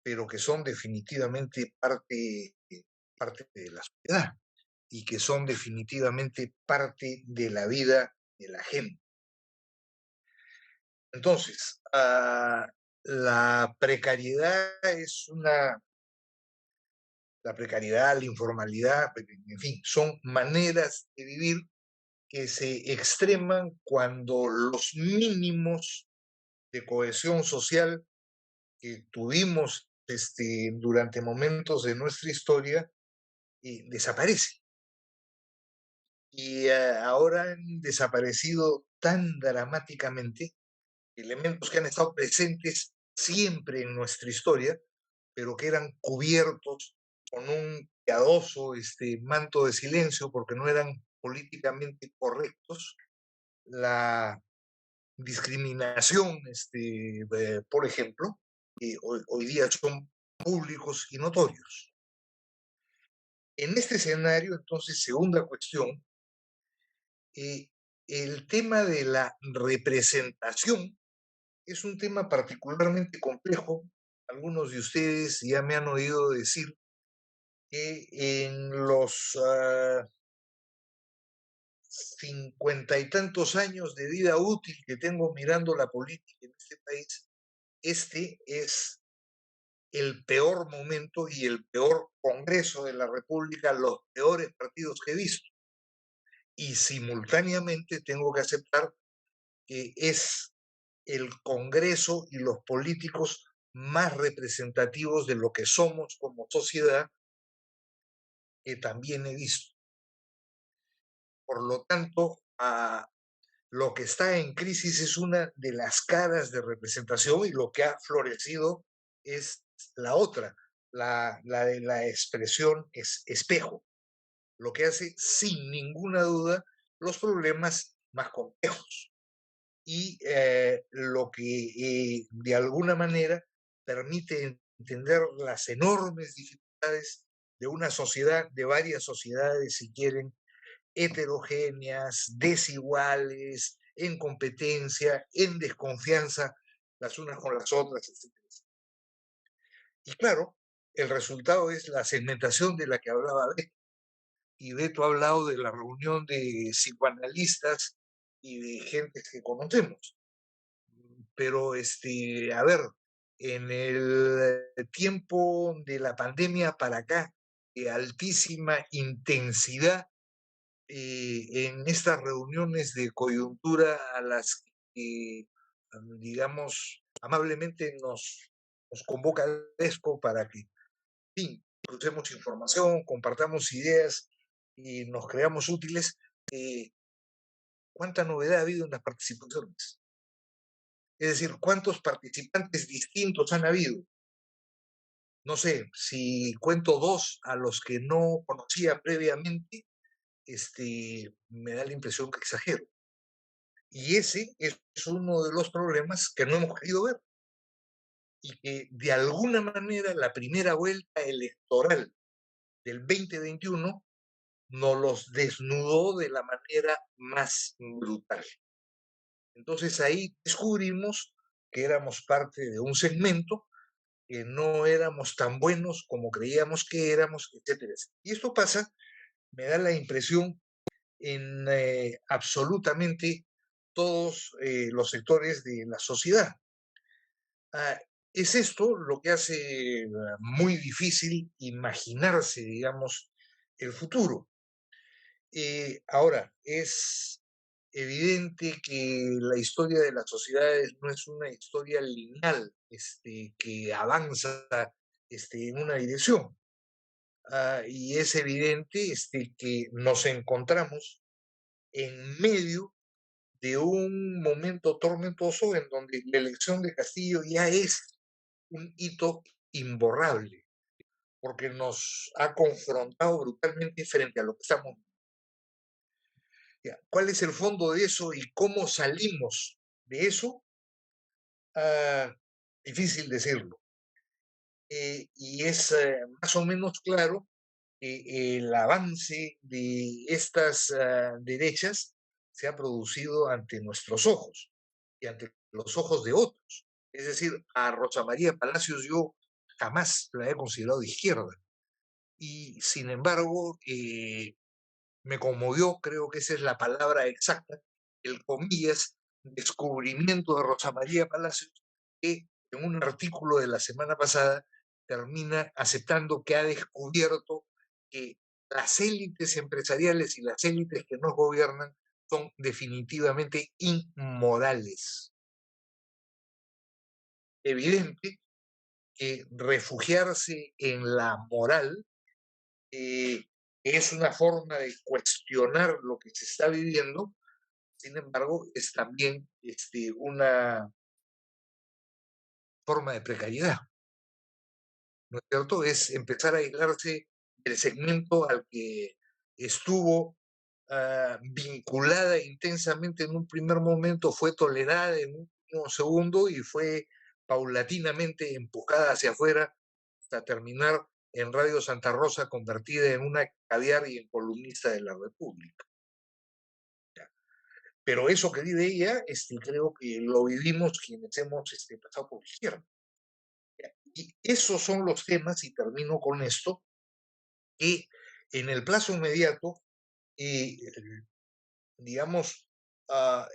B: pero que son definitivamente parte de la sociedad y que son definitivamente parte de la vida de la gente. Entonces, la precariedad la precariedad, la informalidad, en fin, son maneras de vivir que se extreman cuando los mínimos de cohesión social que tuvimos durante momentos de nuestra historia desaparecen. Y ahora han desaparecido tan dramáticamente elementos que han estado presentes siempre en nuestra historia, pero que eran cubiertos con un piadoso manto de silencio porque no eran políticamente correctos. La discriminación, por ejemplo, hoy día son públicos y notorios. En este escenario, entonces, segunda cuestión, el tema de la representación es un tema particularmente complejo. Algunos de ustedes ya me han oído decir que en los 50 y tantos años de vida útil que tengo mirando la política en este país, este es el peor momento y el peor Congreso de la República, los peores partidos que he visto. Y simultáneamente tengo que aceptar que es el Congreso y los políticos más representativos de lo que somos como sociedad que también he visto. Por lo tanto, lo que está en crisis es una de las caras de representación y lo que ha florecido es la otra, la de la expresión es espejo, lo que hace sin ninguna duda los problemas más complejos y lo que de alguna manera permite entender las enormes dificultades de una sociedad, de varias sociedades, si quieren, heterogéneas, desiguales, en competencia, en desconfianza las unas con las otras, etc. Y claro, el resultado es la segmentación de la que hablaba Beto. Y Beto ha hablado de la reunión de psicoanalistas y de gente que conocemos. Pero, a ver, en el tiempo de la pandemia para acá, de altísima intensidad, en estas reuniones de coyuntura a las que, digamos, amablemente nos convoca ESCO para que, en fin, crucemos información, compartamos ideas y nos creamos útiles. ¿Cuánta novedad ha habido en las participaciones? Es decir, ¿cuántos participantes distintos han habido? No sé, si cuento 2 a los que no conocía previamente, me da la impresión que exagero. Y ese es uno de los problemas que no hemos querido ver. Y que de alguna manera la primera vuelta electoral del 2021 nos los desnudó de la manera más brutal. Entonces ahí descubrimos que éramos parte de un segmento, que no éramos tan buenos como creíamos que éramos, etcétera, etcétera. Y esto pasa, me da la impresión, en absolutamente todos los sectores de la sociedad. Es esto lo que hace muy difícil imaginarse, digamos, el futuro. Ahora, es evidente que la historia de las sociedades no es una historia lineal que avanza en una dirección. Y es evidente que nos encontramos en medio de un momento tormentoso en donde la elección de Castillo ya es un hito imborrable, porque nos ha confrontado brutalmente frente a lo que estamos. ¿Cuál es el fondo de eso y cómo salimos de eso? Difícil decirlo. Y es más o menos claro que el avance de estas derechas se ha producido ante nuestros ojos y ante los ojos de otros. Es decir, a Rosa María Palacios yo jamás la he considerado de izquierda. Y sin embargo, me conmovió, creo que esa es la palabra exacta, el comillas, descubrimiento de Rosa María Palacios, que en un artículo de la semana pasada termina aceptando que ha descubierto que las élites empresariales y las élites que nos gobiernan son definitivamente inmorales. Evidente que refugiarse en la moral es una forma de cuestionar lo que se está viviendo, sin embargo, es también una forma de precariedad, ¿no es cierto? Es empezar a aislarse del segmento al que estuvo vinculada intensamente en un primer momento, fue tolerada en un segundo y fue paulatinamente empujada hacia afuera hasta terminar en Radio Santa Rosa, convertida en una caviar y en columnista de la República. Pero eso que vive ella, creo que lo vivimos quienes hemos pasado por izquierda. Y esos son los temas, y termino con esto, que en el plazo inmediato, digamos,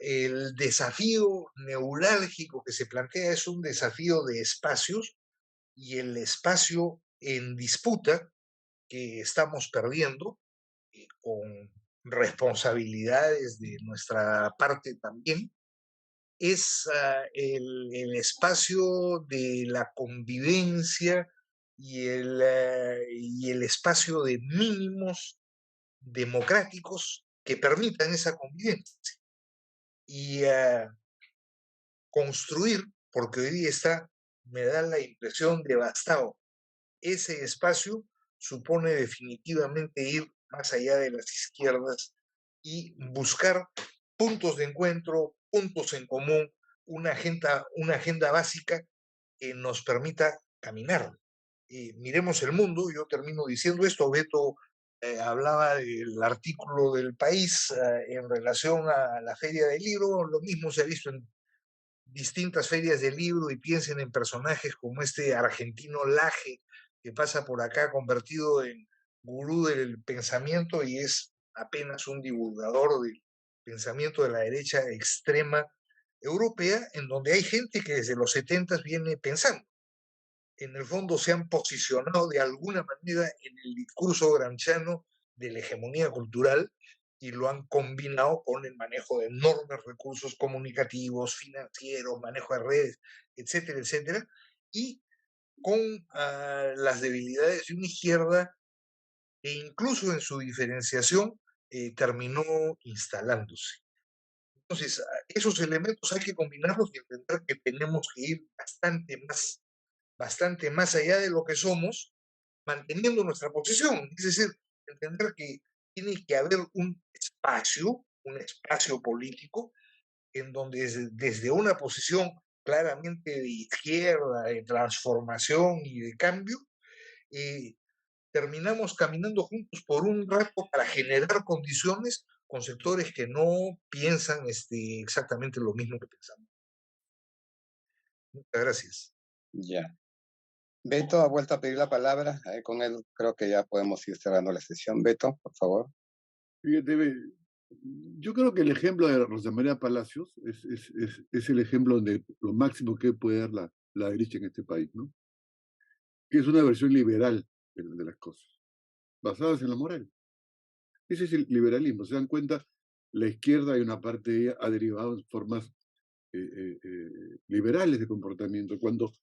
B: el desafío neurálgico que se plantea es un desafío de espacios, y el espacio en disputa que estamos perdiendo, con responsabilidades de nuestra parte también, es el espacio de la convivencia y el espacio de mínimos democráticos que permitan esa convivencia. Y construir, porque hoy día está, me da la impresión, devastado, ese espacio supone definitivamente ir más allá de las izquierdas y buscar puntos de encuentro, puntos en común, una agenda básica que nos permita caminar. Miremos el mundo, yo termino diciendo esto, Beto hablaba del artículo del País en relación a la Feria del Libro, lo mismo se ha visto en distintas ferias del libro, y piensen en personajes como este argentino Laje, que pasa por acá convertido en gurú del pensamiento y es apenas un divulgador del pensamiento de la derecha extrema europea, en donde hay gente que desde los 70 viene pensando. En el fondo se han posicionado de alguna manera en el discurso gramsciano de la hegemonía cultural y lo han combinado con el manejo de enormes recursos comunicativos, financieros, manejo de redes, etcétera, etcétera, y con las debilidades de una izquierda que incluso en su diferenciación terminó instalándose. Entonces, esos elementos hay que combinarlos y entender que tenemos que ir bastante más allá de lo que somos, manteniendo nuestra posición. Es decir, entender que tiene que haber un espacio político en donde desde una posición claramente de izquierda, de transformación y de cambio, terminamos caminando juntos por un rato para generar condiciones con sectores que no piensan exactamente lo mismo que pensamos. Muchas gracias.
A: Ya. Beto ha vuelto a pedir la palabra. Con él creo que ya podemos ir cerrando la sesión. Beto, por favor.
F: Fíjate, yo creo que el ejemplo de Rosa María Palacios es el ejemplo de lo máximo que puede dar la derecha en este país, ¿no? Que es una versión liberal de las cosas, basadas en la moral. Ese es el liberalismo. Se dan cuenta, la izquierda, hay una parte de ella, ha derivado en formas liberales de comportamiento, cuando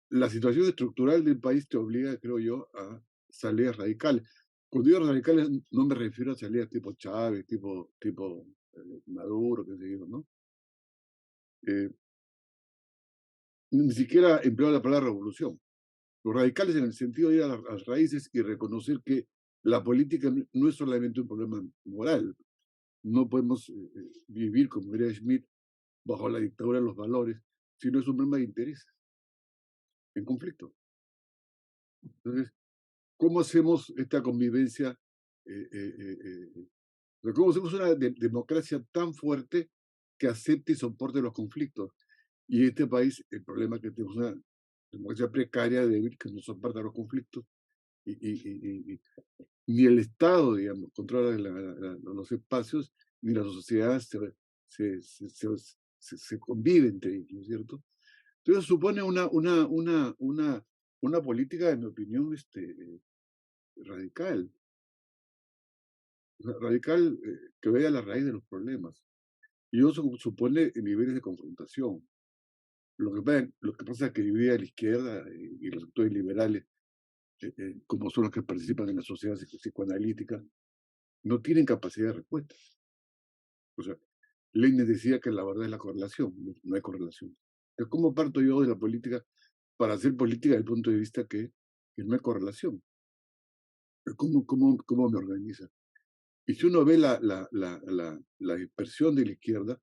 F: la situación estructural del país te obliga, creo yo, a salidas radicales. Cuando digo radicales, no me refiero a salidas tipo Chávez, tipo Maduro, qué sé yo, ¿no? Ni siquiera empleo la palabra revolución. Los radicales en el sentido de ir a las raíces y reconocer que la política no es solamente un problema moral, no podemos vivir, como diría Schmidt, bajo la dictadura de los valores, sino es un problema de intereses en conflicto. Entonces, ¿cómo hacemos esta convivencia? ¿Cómo hacemos una democracia tan fuerte que acepte y soporte los conflictos? Y en este país, el problema es que tenemos una democracia precaria, débil, que no soporta los conflictos, y ni el Estado, digamos, controla los espacios, ni la sociedad se convive entre ellos, ¿no es cierto? Entonces supone una política, en mi opinión, radical. Radical, que vaya a la raíz de los problemas. Y eso supone niveles de confrontación. Lo que pasa es que hoy día la izquierda y los sectores liberales, como son los que participan en la sociedad psicoanalítica, no tienen capacidad de respuesta. O sea, Lenin decía que la verdad es la correlación, no hay correlación. Entonces, ¿cómo parto yo de la política para hacer política desde el punto de vista que no hay correlación? ¿Cómo me organiza? Y si uno ve la dispersión de la izquierda,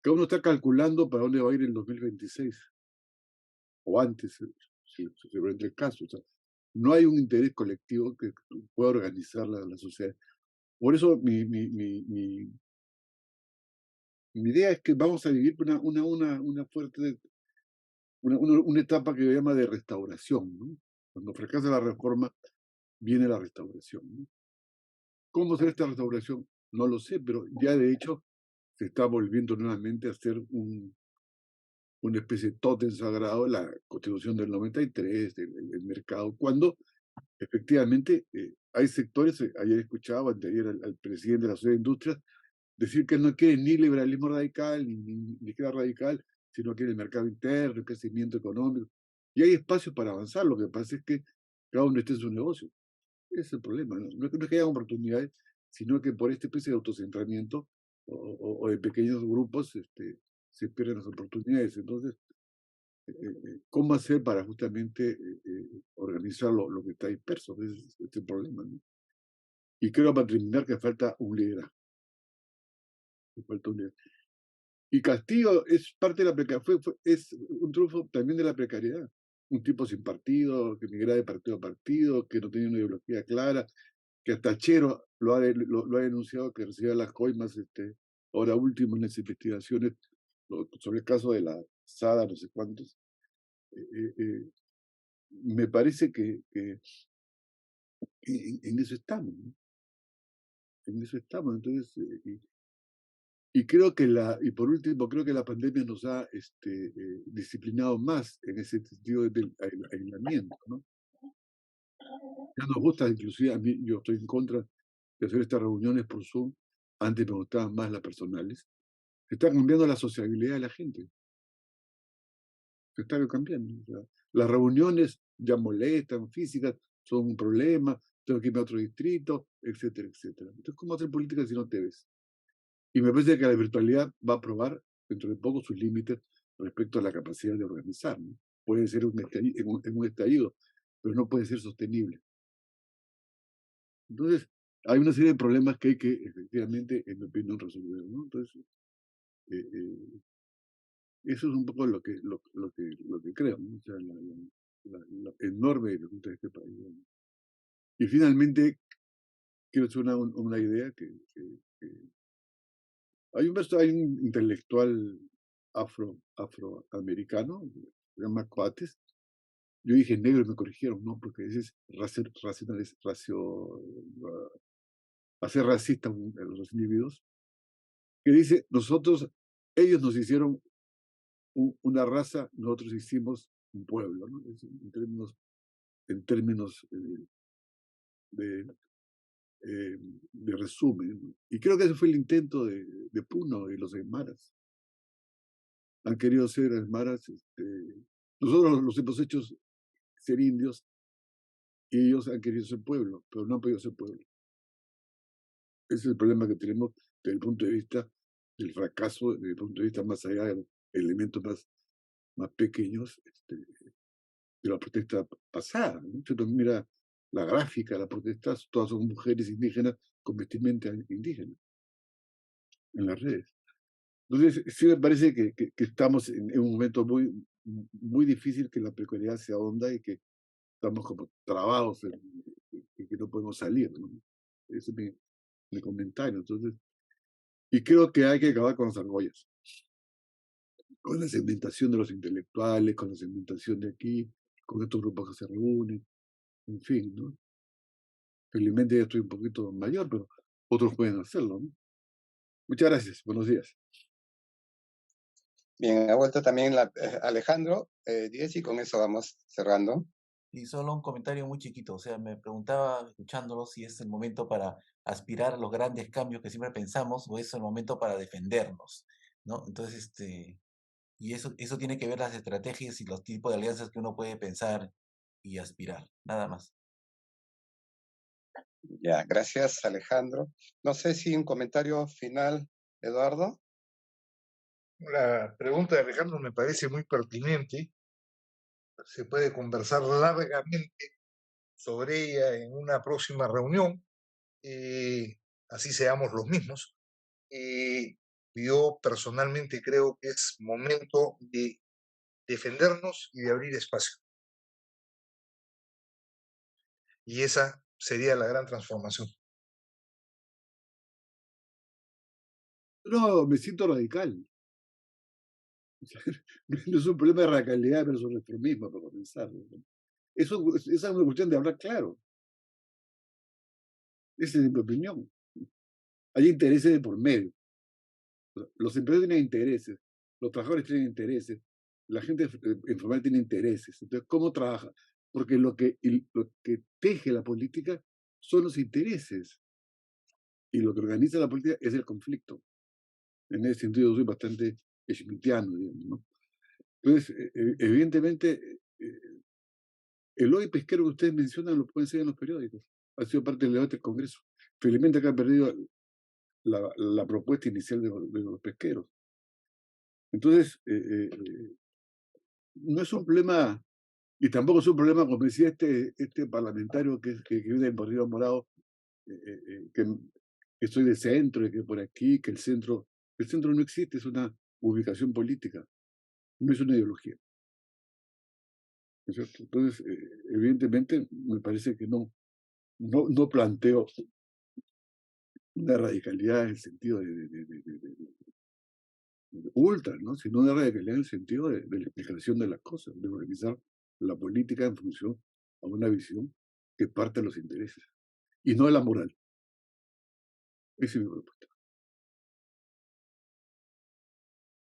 F: cada uno está calculando para dónde va a ir en 2026, o antes, si se ve el caso. O sea, no hay un interés colectivo que pueda organizar la sociedad. Por eso mi idea es que vamos a vivir una fuerte, una etapa que yo llamo de restauración, ¿no? Cuando fracasa la reforma, viene la restauración, ¿no? ¿Cómo será esta restauración? No lo sé, pero ya de hecho se está volviendo nuevamente a hacer una especie de tótem sagrado, la Constitución del 93, el mercado, cuando efectivamente hay sectores, ayer escuchaba, anteayer al presidente de la Sociedad de Industrias, decir que no quiere ni liberalismo radical, ni izquierda radical, sino quiere el mercado interno, el crecimiento económico. Y hay espacio para avanzar, lo que pasa es que cada uno esté en su negocio. Ese es el problema, ¿no? No es que haya oportunidades, sino que por esta especie de autocentramiento o de pequeños grupos se pierden las oportunidades. Entonces, ¿cómo hacer para justamente organizar lo que está disperso? Ese es el problema, ¿no? Y creo, para terminar, que falta un liderazgo. Y Castillo es parte de la precariedad, es un triunfo también de la precariedad. Un tipo sin partido, que migra de partido a partido, que no tenía una ideología clara, que hasta Chero lo ha denunciado, que recibía las coimas, ahora último en las investigaciones sobre el caso de la Sada, no sé cuántos. Me parece que en eso estamos, ¿no? En eso estamos. Entonces, y creo que y por último, creo que la pandemia nos ha disciplinado más en ese sentido del aislamiento, ¿no? Ya nos gusta, inclusive a mí, yo estoy en contra de hacer estas reuniones por Zoom. Antes me gustaban más las personales. Se está cambiando la sociabilidad de la gente. Se está cambiando. O sea, las reuniones ya molestan, físicas, son un problema, tengo que irme a otro distrito, etcétera, etcétera. Entonces, ¿cómo hacer política si no te ves? Y me parece que la virtualidad va a probar dentro de poco sus límites respecto a la capacidad de organizar, ¿no? Puede ser en un estallido, pero no puede ser sostenible. Entonces, hay una serie de problemas que hay que, efectivamente, en mi opinión, resolver, ¿no? Entonces, eso es un poco lo que creo, ¿no? O sea, la enorme dificultad de este país, ¿no? Y finalmente, quiero hacer una idea que hay un intelectual afroamericano, se llama Coates. Yo dije negro y me corrigieron, no, porque ese es hacer racista a los individuos, que dice, ellos nos hicieron una raza, nosotros hicimos un pueblo, ¿no? En términos de resumen, ¿no? Y creo que ese fue el intento de Puno y los aymaras. Han querido ser aymaras, nosotros los hemos hecho ser indios y ellos han querido ser pueblo, pero no han podido ser pueblo. Ese es el problema que tenemos desde el punto de vista del fracaso, desde el punto de vista más allá de los elementos más pequeños de la protesta pasada, ¿no? Entonces, mira la gráfica, las protestas, todas son mujeres indígenas con vestimenta indígena. en las redes. Entonces, sí me parece que estamos en un momento muy difícil, que la precariedad se ahonda y que estamos como trabados y que no podemos salir, ¿no? Ese es mi comentario. Entonces, y creo que hay que acabar con las argollas, con la segmentación de los intelectuales, con la segmentación de aquí, con estos grupos que se reúnen, en fin, ¿no? Felizmente ya estoy un poquito mayor, pero otros pueden hacerlo, ¿no? Muchas gracias. Buenos días.
A: Bien, ha vuelto también Alejandro Díez y con eso vamos cerrando.
D: Y solo un comentario muy chiquito, o sea, me preguntaba, escuchándolo, si es el momento para aspirar a los grandes cambios que siempre pensamos o es el momento para defendernos, ¿no? Entonces, y eso tiene que ver las estrategias y los tipos de alianzas que uno puede pensar y aspirar, nada más.
A: Ya, gracias Alejandro. No sé si un comentario final, Eduardo.
B: La pregunta de Alejandro me parece muy pertinente. Se puede conversar largamente sobre ella en una próxima reunión, así seamos los mismos. Yo personalmente creo que es momento de defendernos y de abrir espacio. Y esa sería la gran transformación.
F: No, me siento radical. No es un problema de radicalidad versus reformismo, para comenzar, ¿no? Esa es una cuestión de hablar claro. Esa es mi opinión. Hay intereses de por medio. Los empresarios tienen intereses, los trabajadores tienen intereses, la gente informal tiene intereses. Entonces, ¿cómo trabaja? Porque lo que teje la política son los intereses. Y lo que organiza la política es el conflicto. En ese sentido, soy bastante schmittiano, digamos, ¿no? Entonces, evidentemente, el hoy pesquero que ustedes mencionan lo pueden ser en los periódicos. Ha sido parte del debate del Congreso. Felizmente acá ha perdido la propuesta inicial de los pesqueros. Entonces, no es un problema, y tampoco es un problema, como decía este parlamentario que vive en Partido Morado, que soy de centro, y que por aquí, que el centro no existe, es una ubicación política, no es una ideología. ¿No es cierto? Entonces, evidentemente, me parece que no planteo una radicalidad en el sentido de ultra, ¿no? Sino una radicalidad en el sentido de la explicación de las cosas, de organizar la política en función a una visión que parte de los intereses y no de la moral. Esa es mi propuesta.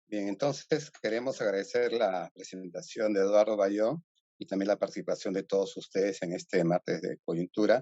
A: Bien, entonces queremos agradecer la presentación de Eduardo Bayón y también la participación de todos ustedes en este martes de coyuntura.